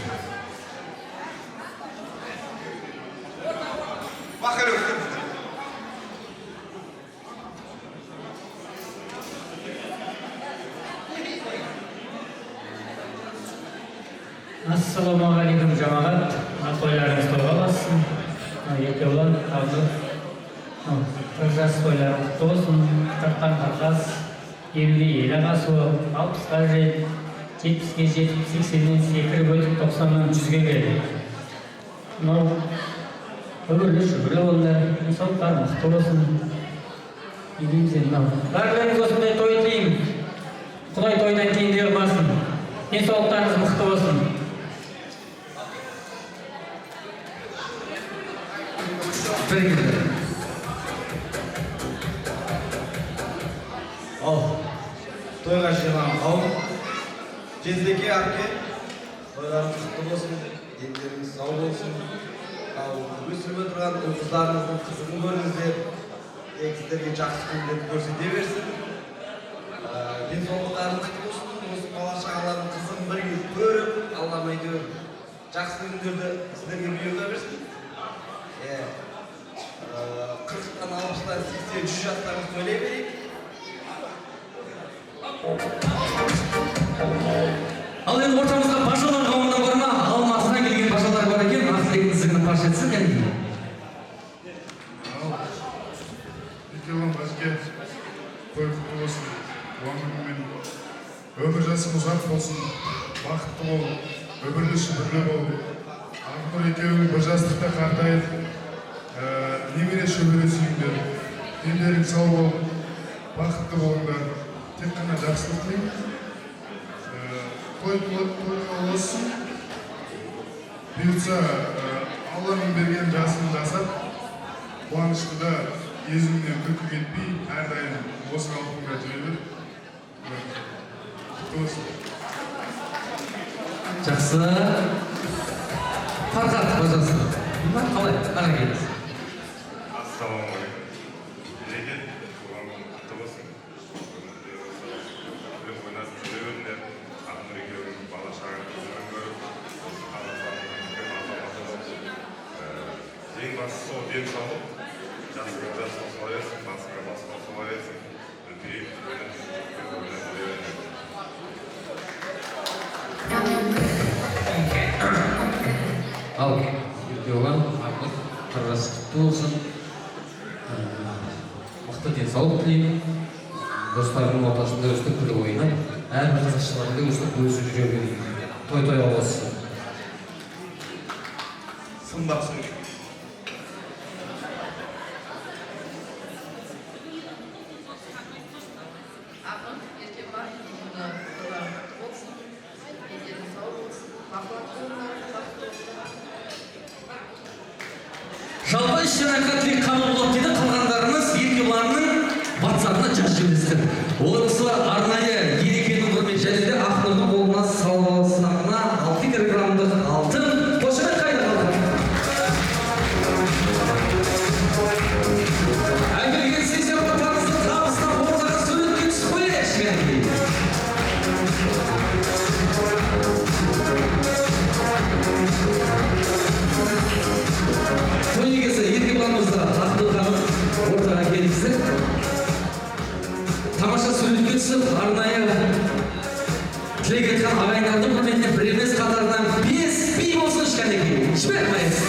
Ассалаумағалейкум жамағат, тойларыңыз тойға бассын. Еркебұлан Абдық, бір жас тойларың құтты болсын. 40-қа қарғас, 50-ге ел ағасы, 60-ға жет, 70-ге жетіп, 80-ден секіріп өтіп, 90-нан 100-ге келді. Мынау өрлі жүгірлі болыңдар, денсаулықтарың мықты болсын. Елейміз енді мынау. Барлығыңыз осындай той тілеймін. Құдай тойдан кейін де қылмасын. Денсаулықтарыңыз мықты болсын. Біргілер. Тойға жиған қауым, Жездеке әпке, тойларын құтты болсын, дентеріңіз сау болсын. Ал өсіріп отырған ұл-қыздарыңыздың қызығын көріңіздер. Сіздерге жақсы күндерді көрсете берсін. Денсаулықтарыңыз құтты болсын. Осы бала-шағалардың қызығын бірге көріп, Аллам әйтеуір жақсы күндерді сіздерге бұйырта берсін. 40-тан 60-тан 80-100 жастарыңыз сөйлей берейік. Ал енді ортамызда бажалар қауымынан бар ма? Алматыдан келген бажалар бар екен. Ақылбектің зігінің паш етсін кәдімгі. Екеуін бізге той құтты болсын, уаңғымен өмір жасың ұзақ болсын, бақытты бол, өмірлі-шүбірлі бол. Ақнұр екеуің бір жастықта қартайып, немере шөбере сүйіңдер, дендерің сау бол, бақытты болыңдар, тек қана жақсылық тілеймін. Той болсын, бұйыртса Алланың берген жасын жасап, қуанышты да езуінен күлкі кетпей, әрдайым осы қалпында жүре бер. Құтты болсын. Жақсы. Фархат бажасы. Қалай? Қара келіңіз. Ассалаумағалейкум. Неге? Туған күн құтты болсын. Күліп ойнасын жүре беріңдер. Ақнұр екеуің бала-шағаның қызығын көріп, осы қазақстанның үлкен азаматы болып, ең бастысы ол денсаулық. Жақсы күн жасын сола берсін, басқа сола берсін. Үлкейіп, ойнап жүре беріңдер. Ал, еркеуған, Ақнұр, қарғасы құтты болсын. Мықты денсаулық тілеймін. Достарының ортасында өстіп күліп ойнап, әрбір қазақшыларында өстіп өсіп жүре берейін. Той-тойға болсын. Сымбақсың. Жалпы іс-шара тілек қабыл болады дейді, қалғандарымыз еркебұланның WhatsApp-ына жазып жіберіңіздер. Онысы арнайы ерекенің құрмет және де Ақнұрдың қолына сынағына 6 килограммдық алтын қошемет қайда қалды. Әңгілеген сессияда парызды табысына ортаға сөйлетке түсіп қояйық кәдімгі. Той негізі еркебұланымызда Ақнұр ханым ортаға келіңіздер. Тамаша сөйлетке түсіп, арнайы тілек еткен ағайындардың құрметіне бір емес қатарынан 5 би болсын кәдімгі. Жібермейсіз.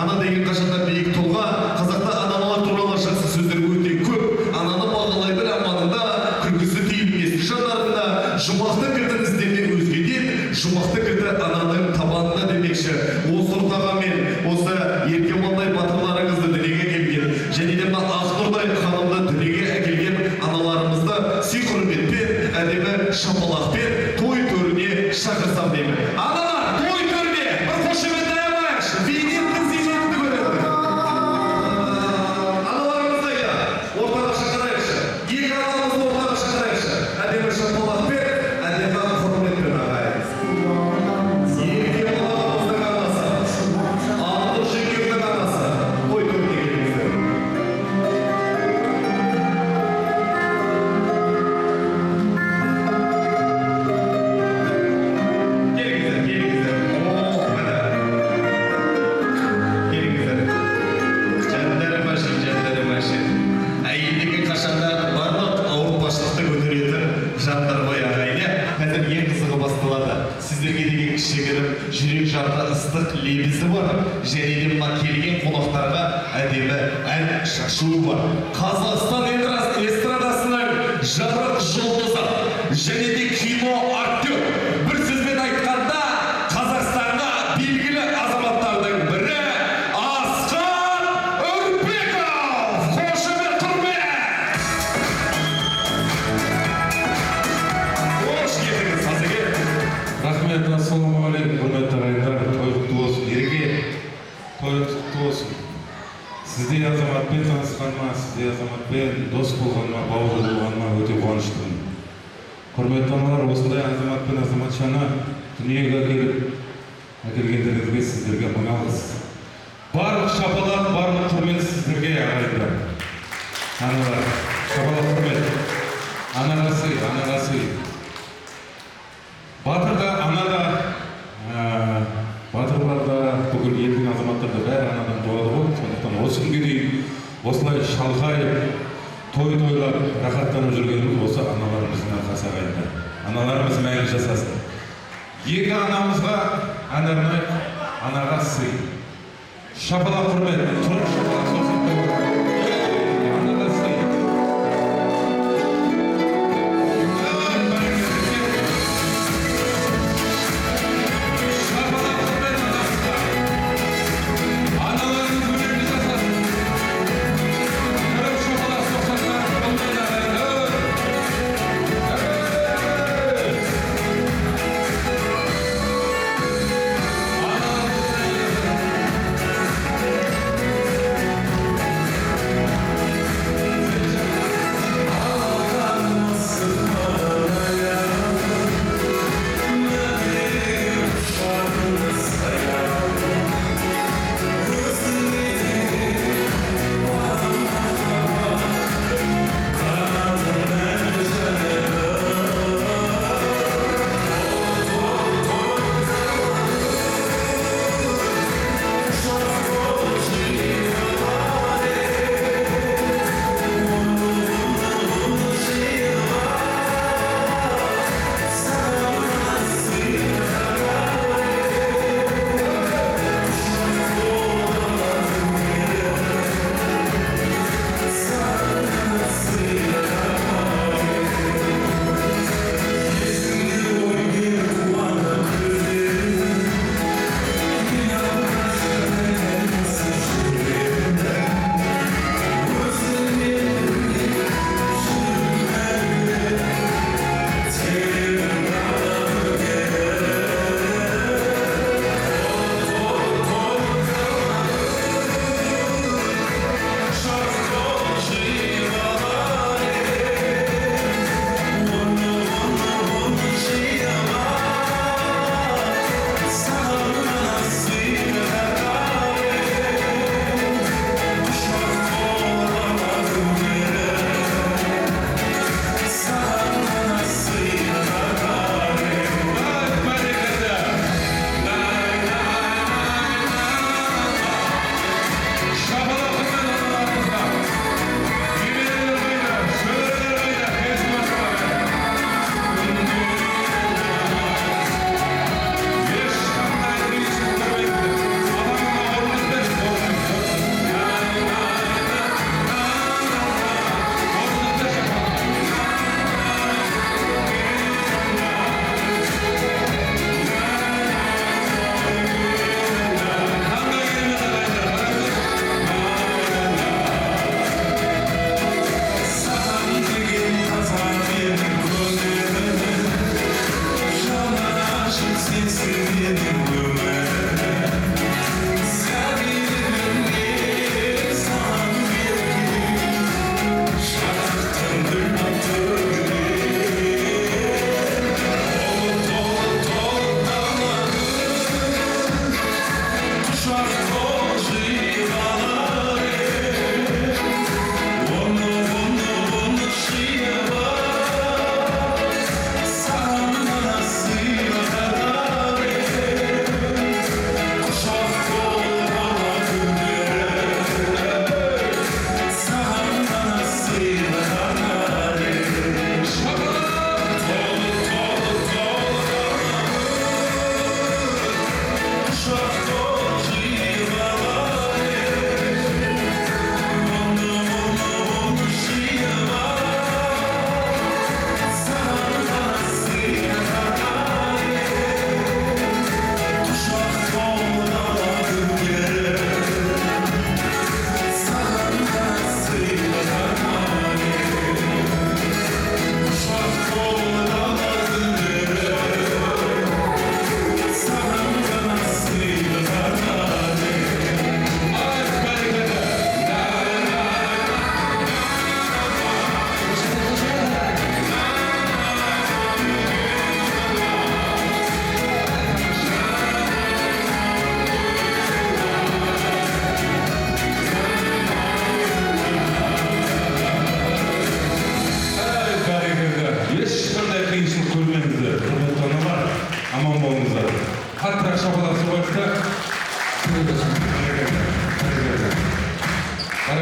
ана деген қашанда биік тұлға. Қазақта аналар туралы жақсы сөздер өте көп. Ананы бағалай біл аманында, күлкісі тиілмес жанарында. Жұмақты кірді іздеме өзгеден, жұмақты кірді ананың табанына демекші. Осы ұртағамен, осы Еркебұландай батырларыңызды дүниеге келген, және де мына Ақнұрдай ханымды дүниеге әкелген аналарымызды сый құрметпен, әдемі шапалақпен той төріне шақырсам деймін. Аналар, той төріне бір қошемет аямайықшы, бейнетті зейнетті көреді. Аналарымызды ортаға шақырайықшы, екі анамызды ортаға шақырайықшы, әдемі шапалақпен, әдемі құрметпен ағайын. Еркебұл ағамыздың анасы, Алтын жеңгемнің анасы, той төріне келіңіздер. Сіздерге деген кішігірім жүрек жарты ыстық лебізі бар. Және де мына келген қонақтарға әдемі ән шашуы бар. Қазақстан эстрадасының жарық жұлдызы және де кино актер. Бір сөзбен айтқанда Қазақстанға белгілі азаматтардың бірі Асқар Үрпеков. Қошемет құрмет! Қош келдіңіз, Асеке. Рахмет, ассалаумағалейкум, құрметті ағайындар, той құтты болсын. Ереке, той құтты болсын. Сізде азаматпен танысқаныма, сізде азаматпен дос болғаныма, бауыр болғаныма өте қуаныштымын. Құрметті аналар, осындай азаматпен азаматшаны дүниеге әкелгендеріңізге сіздерге мың алғыс. Барлық шапалақ, барлық құрмет сіздерге ағайындар. Аналар, шапалақ құрмет. Анаға сый, анаға сый. Батыр да, ана да, батырлар да, бүкіл елдің азаматтар да бәрі анадан туады ғой. Сондықтан осы күнге дейін осылай шалқайып, той-тойлап, рахаттанып жүргеніміз осы аналарымыздың арқасы ағайындар. Аналарымыз мәңгі жасасын. Екі анамызға ән арнайық, анаға сый. Шапалақ құрмет, тұрып шапалақ сосын. Анаға сый.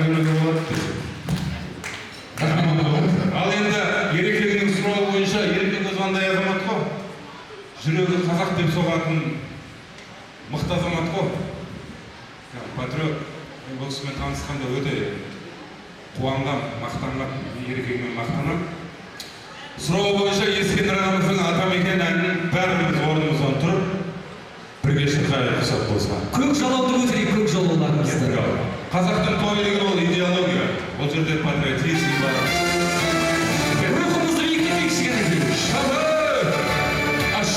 беруге болады. Ал енді Ерекеңнің сұрауы бойынша Ерекең өз қандай азамат қой? Жүрегі қазақ деп соғатын мықты азамат қой. Патриот. Бұл кісімен танысқанда өте қуанған, мақтанған, Ерекеңмен мақтанам. Сұрауы бойынша Ескен ағамыздың Атамекен әнін бәріміз орнымыздан тұрып, бірге шырқайық құсап болса. Көк жалауды көтерейік, көк жалауларымызды. Қазақтың той деген ол идеология. Ол жерде патриотизм бар. Рухымызды биіктетейік кішкене. Шабыт! Аш!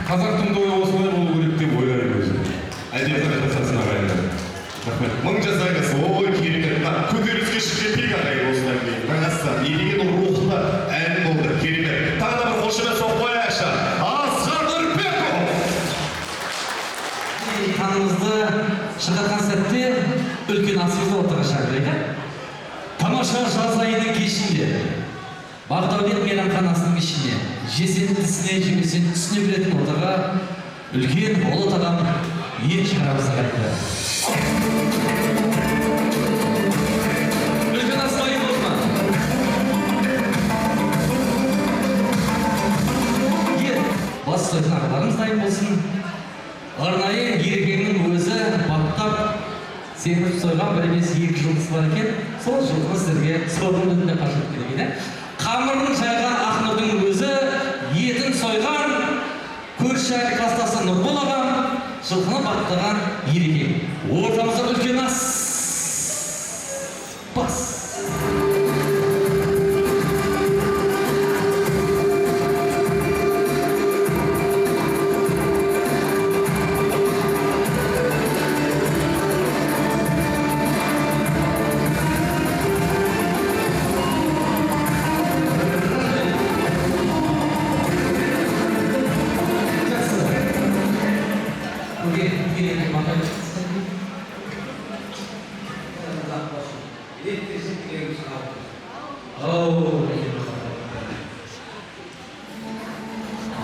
Қазақтың тойы осылай болу керек деп ойлаймын өзім. Әдебиет жасасын ағайындар. Рахмет. Мың жасаңыз, ой керемет. Көтеріліске шықпейік ағайын осыдан кейін. Рахастан, елеген рухты ән болды, керемет. Тағы да бір қошемет соқып қояйықшы. Асқар Нұрбеков! Қанымызды шығарған сәтте үлкен асығыз отырға шақырайық. Тамаша жаз айының кешінде Бағдәулет мейрамханасының ішіне жесентісіне жемесен түсіне білетін отырға үлкен болат адам ет шығарамызға қайтты. Үлкен асылайын болма. Ет, бас сойтын ағаларымыз дайын болсын. Арнайы Ерекеңнің өзі баптап сеніп сойған бір емес 2 жылқысы бар екен. Сол жылқыны сіздерге соғым өтіне қажет керек. Қамырын жайған Ақнұрдың өзі етін сойған, көрші әрі кластасы Нұрбол ағам, жылқыны баптаған Ерекең. Ортамызда үлкен ас бас.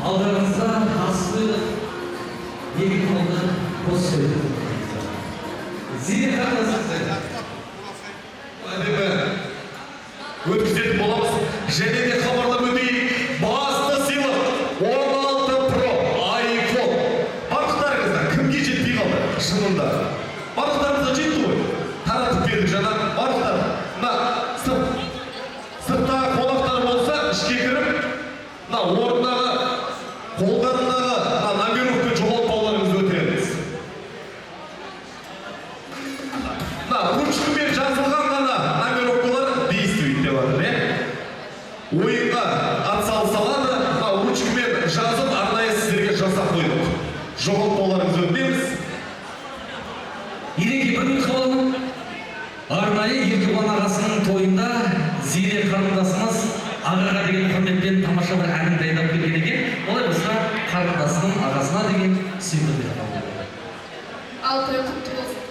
Алдарыңызда асты екі қолды бос сөйледі. Зейін қарындасыңыздар. Әдемі өткізетін боламыз. Және де хабарлап өтейік. Басты сыйлық 16 Pro iPhone. Барлықтарыңызда кімге жетпей қалды? Шынында. Барлықтарыңызда жетті ғой. Таратып бердік жаңа. Барлықтар. Мына сырттағы қонақтар болса, ішке кіріп, мына орындағы, қолдарындағы номеровка жоғалтпауларыңызды өтіреміз. Ручкамен жазылған ғана номеровкалар действует деп жатыр, ойынға атсалыса алады, ручкамен жазып арнайы сіздерге жасап қойдық. Жоғалтпауларыңызды өтінеміз. Ереке бір минут қалды. Арнайы Еркебұлан ағасының тойында Зере қарындасымыз ағаға деген құрметпен тамаша бір әнін дайындап келген екен. Олай болса қарындасының ағасына деген сыйлық береді. Ал той құтты болсын.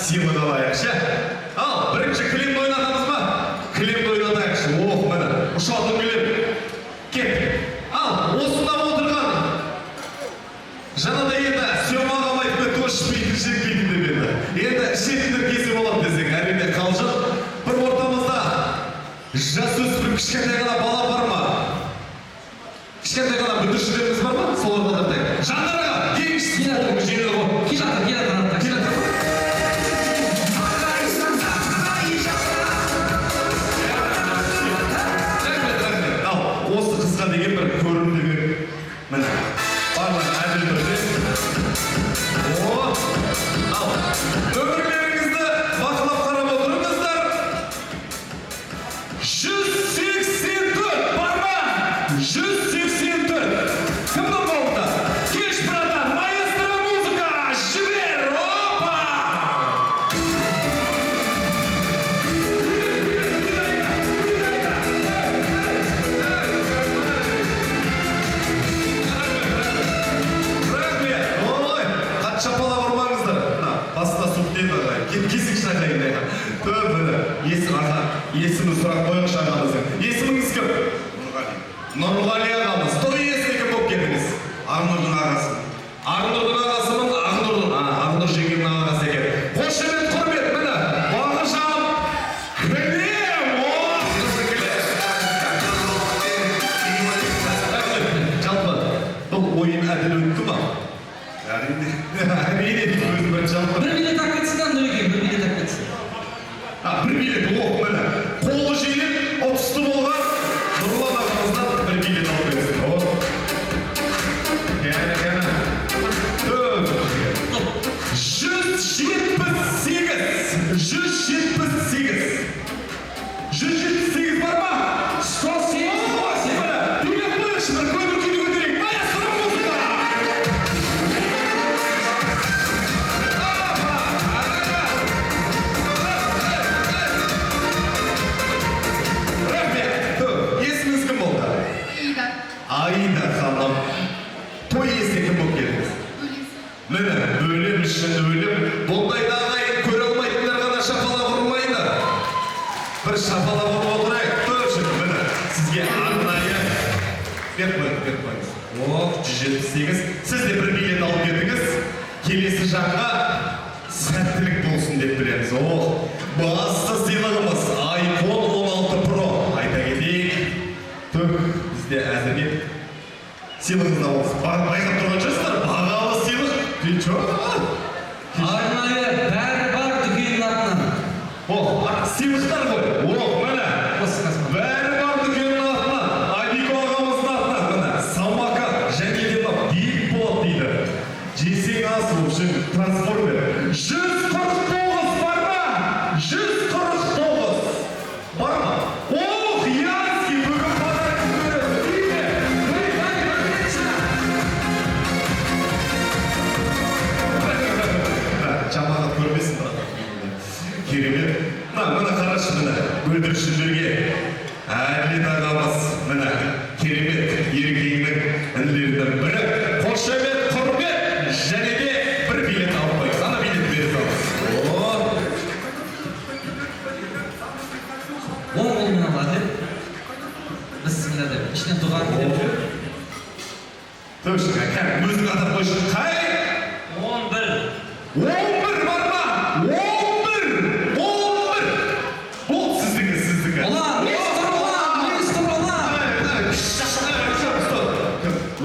сыйлық алайықшы. Ал, бірінші кілемді ойнатамыз ба? Кілемді ойнатайықшы. Оқ, міне, ұшатын кілем. Кет. Ал, осында отырған. Жаңада енді сөмаға майып көшпейді, жекпейді деп еді. Енді шетіндір кесі болады десең, әрине қалжың. Бір ортамызда жас өспір кішкентай ғана бала бар ма? Кішкентай ғана бүдіршілеріміз бар ма? Сол орталардай. Жандарға, кеңшісіз қолыңыз жеңіл ғой. Келатыр. Осы қызға деген бір көрімдігі міне барлық әділ бірде. Ал, өмірлеріңізді бақылап қарап отырыңыздар. 184 бар ма? 184. Кімнің қолында? Кеш, братан, маэстро музыка, жібер, опа! Шапалақ ұрмаңыздар. Басына сұқ дейді ағай. Кесік шақайын дайға. Төбілі. Есімі сұрақ қойық шағамыздың. Есіміңіз кім? Нұрғали ағамыз. Той есіне кім болып келдіңіз? Ағнұрдың ағасы. Ағнұрдың ағасымын, Ағнұрдың. Ағнұр жеңгемнің ағасы екен. Қошемет, құрмет, міне. Бағышам. Кілем! Жалпы, бұл ойын әділ өтті ма? Әрине, өзім бір жалпы. Бір билет аққетсізден нөреге, бір билет аққетсіз. Бір билет оқ, міне. Қолы жейіліп, отысты болған, Нұрлан ағамыздан бір билет алып берсін. Кәне. 178 бар ма? 178 бар. Билет қойшы, бір көңіл күйді көтерейік. Маэстро музыка! Есіміңіз кім болды? Аида ханым. Той есіне кім болып келдіңіз? Міне, бөлім үшін өлім. Бұндайда ағайын көре алмайтындар ғана шапалақ ұрмайды. Бір шапалақ ұрып отырайық. Көрші, міне, сізге арнайы. Беріп қойыңыз. 178. Сіз де бір билет алып бердіңіз. Келесі жанға сәттілік болсын деп білеміз. Басты сыйлығымыз iPhone 16 Pro. Айта кетейік. Бізде әзірге сыйлығыңызда болсын. Байқап тұрған жастар, бағалы сыйлық. Арнайы бәрі бар дүкеннің атынан. Сыйлықтар ғой. Міне. Бәрі бар дүкеннің атынан. Айбико ағамыздың атынан. Міне. Самокат және де биік болады дейді. Жесең асыл үшін трансформер. 149 бар ма? 149 бар ма? Янский бүгін подарок береді. Жамағат көрмесін, керемет. Міне қарашы, міне бүлдіршіндерге әділет ағамыз, міне керемет еркегінің інілерінің бірі. Қошемет, құрмет және де бір билет алып қойыңыз. Ана билет беріп алыңыз. 10 қолмен алады. Бісмілләді. Ішінен дұға кетіп. Төшіға, кәм, өзің атап қойшы. Қай? 11. 11 бар ма? 11! Бұл сіздікі. Олан!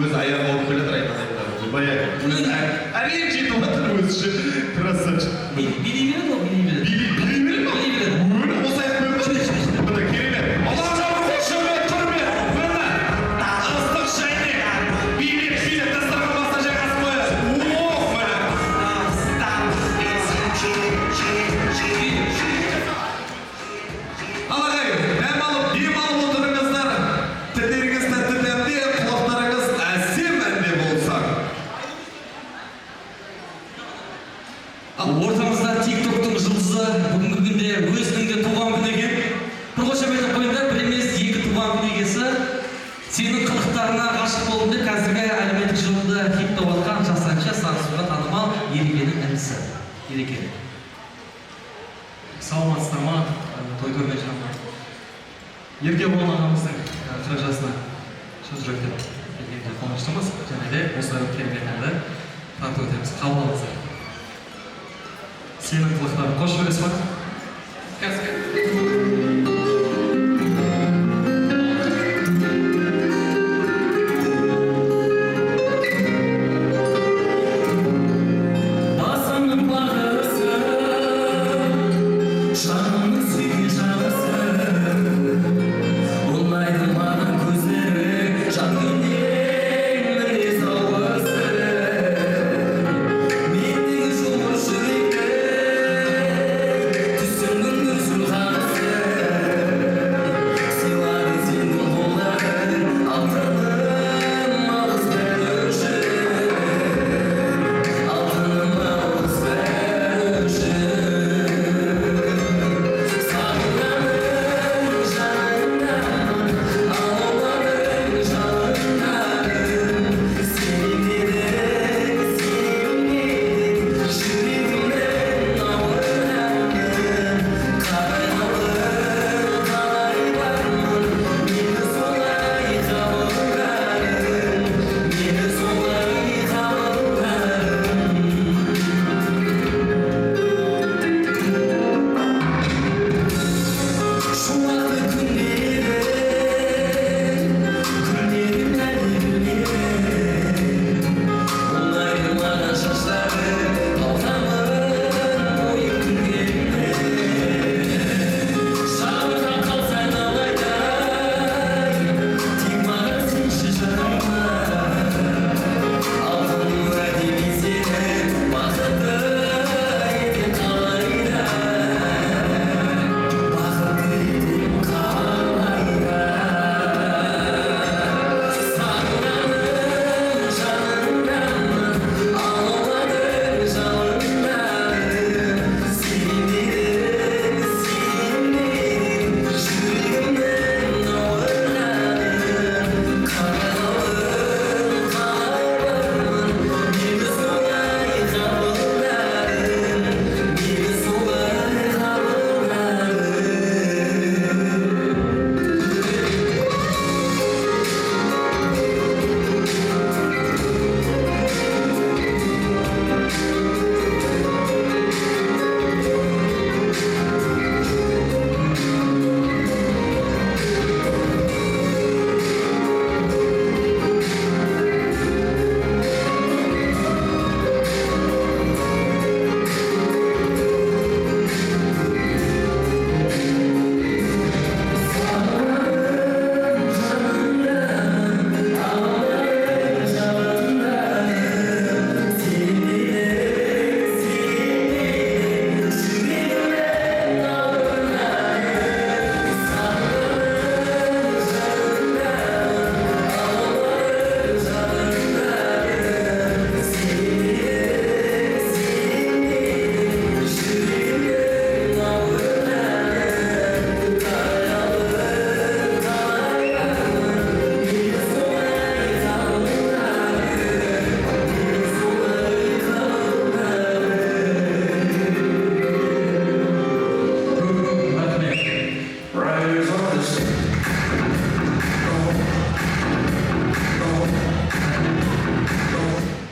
Өз аяқ болып келетір айтады. Әрең жетіп отыр өзі үшін. Красавчик. Билей береді ол, билей береді. Билей береді ма? Билей береді. Осы аяқ бөліп. Бұда керемет. Аллах қошемет, құрмет. Бұны ыстық шайнек. Билет дастархан басына жайғасып қоясыз. Алағай, дәм алып, дем алып отырыңыздар. Тілдеріңіз тәтті дәмде, құлақтарыңыз әсем әнде болса. Ортамызда TikTok-тың жұлдызы бүгінгі күнде өзінің де туған күні екен. Бір қошемет қойында бір емес екі туған күн егесі сенің қылықтарына ғашық болдым деп қазіргі әлеуметтік желіде хиттап жатқан жас әнші Сарысуға танымал Ерекенің інісі. Ереке. Саламатсыздар ма? Той көрмеші ерке болған ағамыздың қырық жасына шын жүректен келгенде қуаныштымыз. Және де осы керемет әнді тарту етеміз. Қабыл алыңыздар. Сенің қылықтарың қош көресіз ба?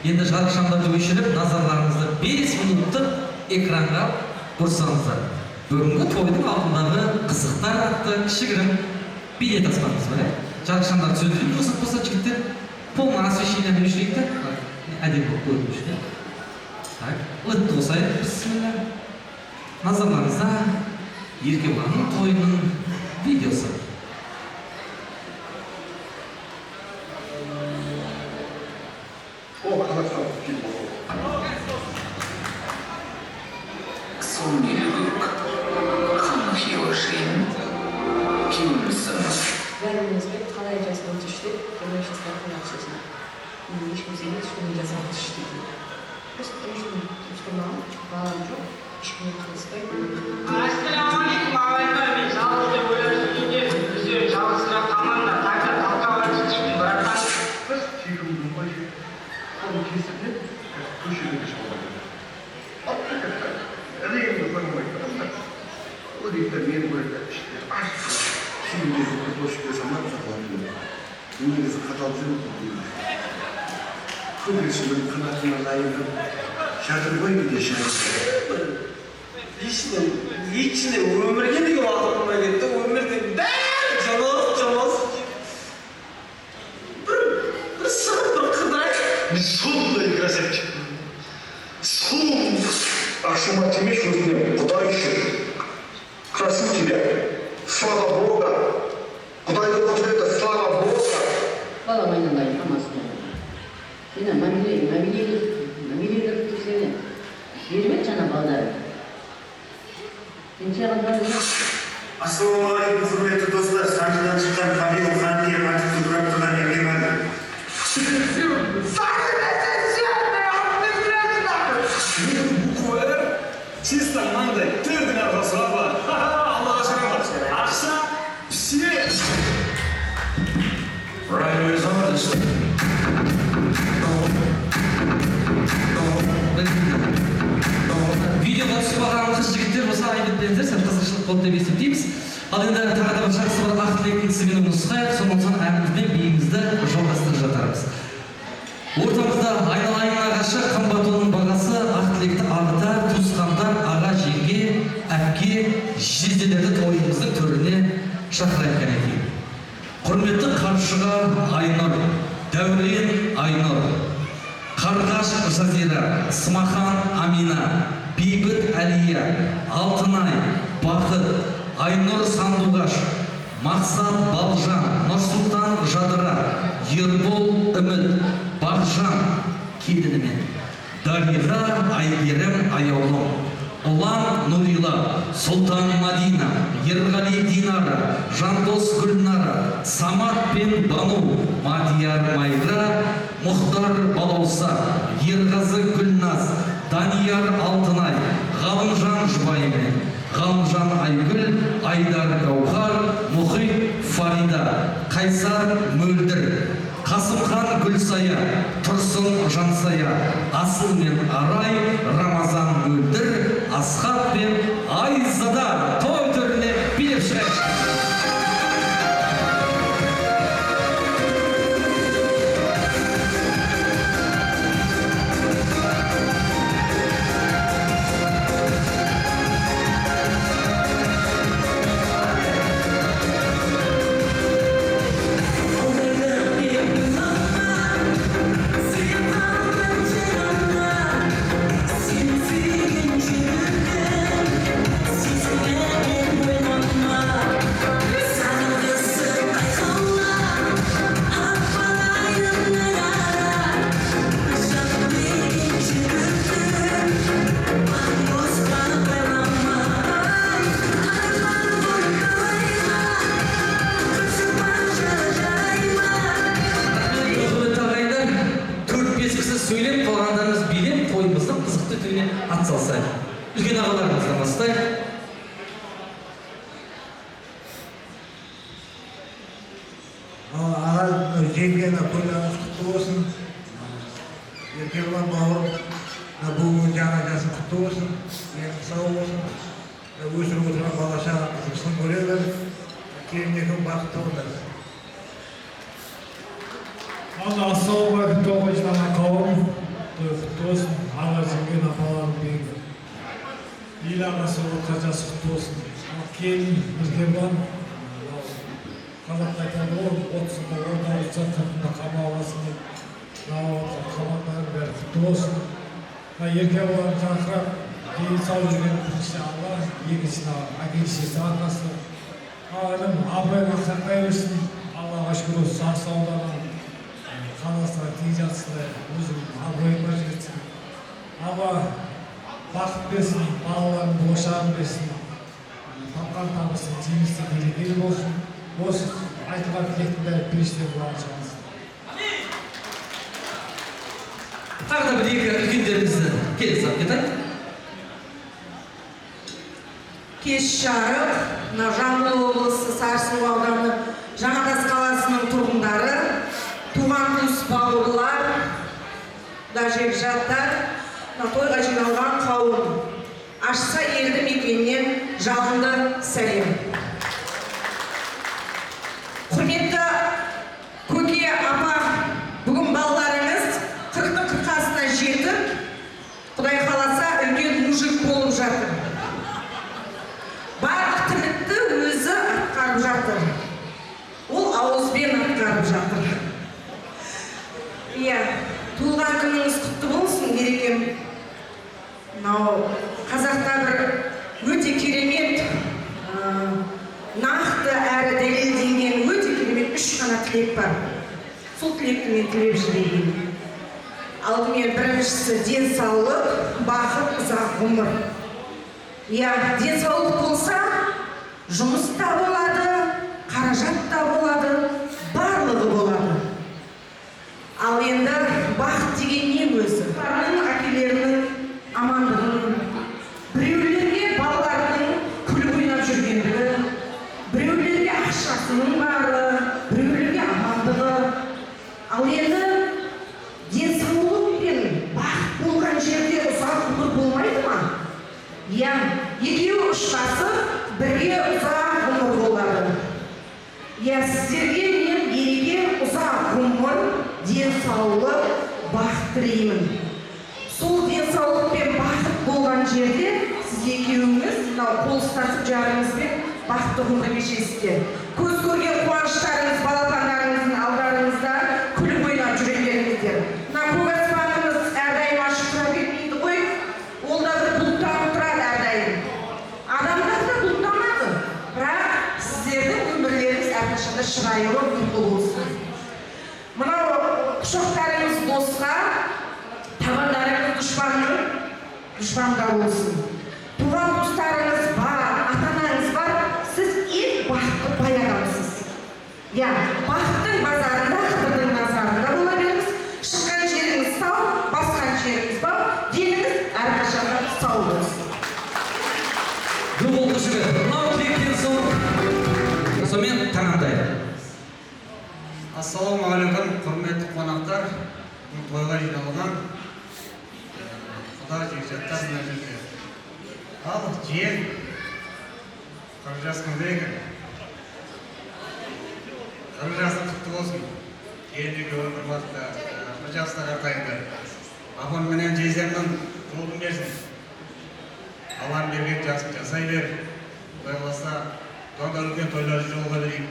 Енді жарық шамдарды өшіріп, назарларыңызды 5 минуттық экранға бұрсаңыздар. Бүгінгі тойдың алдындағы қызықтар атты кішігірім бейнетаспамыз бар. Жарық шамдарды сөндіріп, болса жігіттер полный освещениені өшірейік те, әдемі болып көрініп өшірейік. Так, ұлтты қосайық, бісміллә. Назарларыңызда Еркебұланның тойының видеосы. Бәрімізге қалай жасалып жүрсе, бұны жастардың ақшасына. Ешкімсене ешкімін жасалып жүрсе. Просто тұрмағым, балам жоқ, ешкіммен қылыспай. Ассалаумағалейкум, ағайындар, мен жалғыз деп ойлап жүргенде, бізде жалғызсырақ команда қайта талқыға түсіп, братан. Біз тегімдің ғой, қолын кесіп, көшеге шығып. Әдейімді қоймай тұрмыз. Kırıkta bir böyle işte aç. Şimdi boş zaman saklanıyor. İngiliz katalcı diyor. Kıbrıs'ın kanatına layıkı. Şarkı koyuyor diye şarkı. İçine ömürge de aklıma gitti. Ömürde camaz. Bir sınıf kıday. Biz sonunda yıkasek. Son akşama temiz gözüne Kuday için. Красим тебя. Слава Бога. Куда идет это? Слава Бога. Балам айналайын, амасына. Сені мәмилейлер сені. Бермет жана балдары. Сен чаған барыңыз? Ассалаумағалейкум, құрметті достар. Санжыдан шыққан Хабиб Ханге қатысып тұрып тұрған егемен. Чисто маңдай төрдің арқасыға бар. Аллаға шүкір бар. Ақша пішіре. Видеоға түсіп алған қыз жігіттер болса айып етпеңіздер, сәл қызықшылық болды деп есептейміз. Ал енді тағы да бір жақсы бір ақ тілектің сізбен нұсқайық, сонан соң әнімізбен биімізді жалғастырып жатармыз. Ортамызда айналайын ағашы қымбат оның бағасы ақ тілекті ағыта, туысқандар, аға, жеңге, әпке, жезделерді тойымыздың төріне шақырайық екен. Құрметті қаршыға Айнұр, Дәурен Айнұр, Қарғаш Жазира, Смахан Амина, Бейбіт Әлия, Алтынай, Бақыт, Айнұр Сандуғаш, Мақсат Балжан, Нұрсұлтан Жадыра, Ербол Үміт, Бақжан келінімен, Дариға Айгерім Аяулым, Ұлан Нұрила, Сұлтан Мадина, Ерғали Динара, Жандос Гүлнара, Самат пен Бану, Мадияр Майра, Мұхтар Балауса, Ерғазы Гүлназ, Данияр Алтынай, Ғалымжан Жұбаймен, Ғалымжан Айгүл, Айдар Гаухар, Мұхит Фарида, Қайсар Мөлдір, Қасымхан Гүлсая, Тұрсын Жансая, Асыл мен Арай, Рамазан Мөлдір, Асхат пен Айзада той төріне билеп шығайық. Сөйлеп қалғандарымыз билеп, тойымыздың қызықты өтуіне атсалысайық. Үлкен ағаларымыздан бастайық. Аға жеңгені тойларыңыз құтты болсын. Еркебұлан бауырым, бүгінгі жаңа жасың құтты болсын. Денің сау болсын. Өсіріп отырған балаша жұмысын көре бер. Келінекің бақытты болсын. Ассалаумағалейкум тоғышынан қауым, құтты болсын, аға жеңген апаларым бейгі. Ел ағасы отқа жасы құтты болсын. Келін Еркебұлан, қазақ айтады ғой, 30-да, 19-да, 40-да қамаласын деп, қамалдарын бәрі құтты болсын. Еркебұлан жақырап, кейін сау жүрген бірінші алла, екіншісі әке-шешесі арқасы. Алым абыройын ақсақтай берсін, Аллаға шүкір осы сау-сауларынан қаласына тей жатсындай, өзім абыройыма жетсін. Алла бақыт берсін, балаларын бошағын берсін, тапқан табысын жемісті берекелі болсын. Осы айтылған тілектің бәрі періштелер болғаны шығарсын. Тағы да бір екі үлкендерімізді келе салып кетайық. Кеш жарық, Жамбыл облысы Сарысу ауданы Жаңатас қаласының тұрғындары, туған туыс бауырлар, жаттар, тойға жиналған қауым. Ашса елді мекеннен жалынды барып жатыр. Иә, туылған күніңіз құтты болсын, мерекем. Мынау қазақта бір өте керемет, нақты әрі дәлелденген өте керемет 3 қана тілек бар. Сол тілекті мен тілеп жіберейін. Алдымен біріншісі денсаулық, бақыт, ұзақ ғұмыр. Иә, денсаулық болса, жұмыс та болады, қаражат та болады, барлығы болады. Ал енді бақыт деген не өзі? Балалардың әкелерінің амандығын, біреулерге балалардың күліп ойнап жүргендігі, біреулерге ақшасының бары, біреулерге амандығы. Ал енді денсаулық пен бақыт болған жерде ұзақ ғұмыр болмайды ма? Иә, екеуі ұштасып, бірге ұзақ ғұмыр болады. Иә, сіздерге мен береке, ұзақ ғұмыр, денсаулық, бақыт тілеймін. Сол денсаулық пен бақыт болған жерде сіз екеуіңіз мынау қол ұстасып жарыңызбен бақытты ғұмыр кешесіздер. Көз көрген қуаныштарыңыз, балапандарыңыздың алдарыңызда күліп ойнап жүргендеріңіздер. Мына көк аспанымыз әрдайым ашық тұра бермейді ғой, ол да бір бұлттанып тұрады әрдайым. Адамдар да бұлттанады, бірақ сіздердің өмірлеріңіз әрқашанда шырайлы, құтты болсын. Мынау құшақтарыңыз досқа, табандарыңыз дұшпанға болсын. Туған туыстарыңыз бар, ата-анаңыз бар, сіз ең бақытты бай адамсыз. Я, бақыттың базарында, қыдырдың назарында бола беріңіз. Шыққан жеріңіз сау, басқан жеріңіз бау, деніңіз әрқашанда сау болсын. Бұл болды жігіт. Мынау тілектен соң сонымен таңдайды. Ассалаумағалейкум, құрметті қонақтар, тойға жиналған құда жекжаттар мына жерде. Ал жиен 40 жасында екен. 40 жасың құтты болсын. Ендігі өмір бақытта 40 жаста қартайынды. Апам менен жездемнің жолын берсін. Аллам берген жасын жасай бер. Құдай қаласа тонда үлкен тойлар жолға берейін.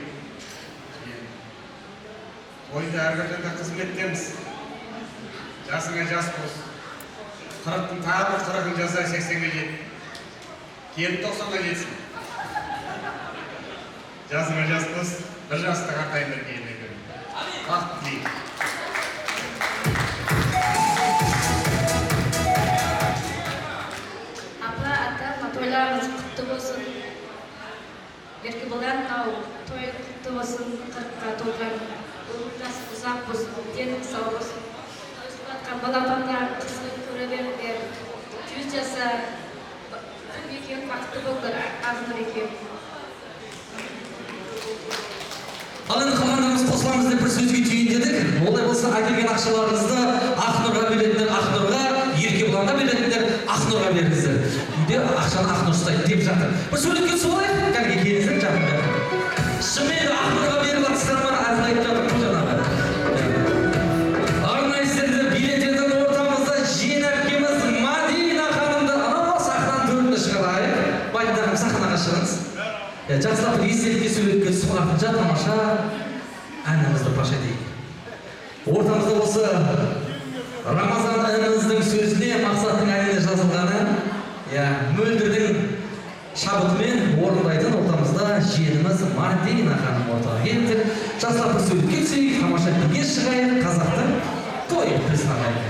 Ойда әрқашанда қызметтеміз. Жасыңа жас болсын. 40-тың тағы 40-ын жасай 80-ге жет. Келіп 90-ға жетсін. Жасыңа жас болсын. Bir жаста қартайын бір кейінлегі. Бақыт тілейін. Апа, ата, тойларыңыз құтты болсын. Еркебұлан той құтты болсын, 40-қа толған. Жасы ұзақ болсын, денің сау болсын. Өсіп атқан балапандар қызын көре беріңдер. 100 жаса екен бақытты болдыр, ағыныр екен. Ал енді командамыз қосыламыз деп бір сөзге түйін дедік. Олай болса әкелген ақшаларыңызды Ақнұрға беретіндер Ақнұрға, Еркебұланға беретіндер Ақнұрға беріңіздер. Үйде ақшаны Ақнұр ұстайды деп жатыр. Бір суретке солайық, кәлге келіңіздер жақында. Шынымен Ақнұрға беріп атыстар бар, айтып жатыр жаңағы. Арнайы сіздерді билеттердің ортамызда жиен әпкеміз Мадина ханымды анау сахнаның төрінде шығарайық. Байдың сахнаға шығыңыз. Жақсылап бір естелікке сөйлетке сұхатынша тамаша әнімізді паш етейік. Ортамызда осы Рамазан әніміздің сөзіне мақсаттың әніне жазылғаны мөлдірдің шабытымен орындайтын ортамызда жиеніміз Мадина ханым ортаға келді. Жақсылап бір сөйлетке түсейік, тамаша биге шығайық, қазақтың тойы представляйық.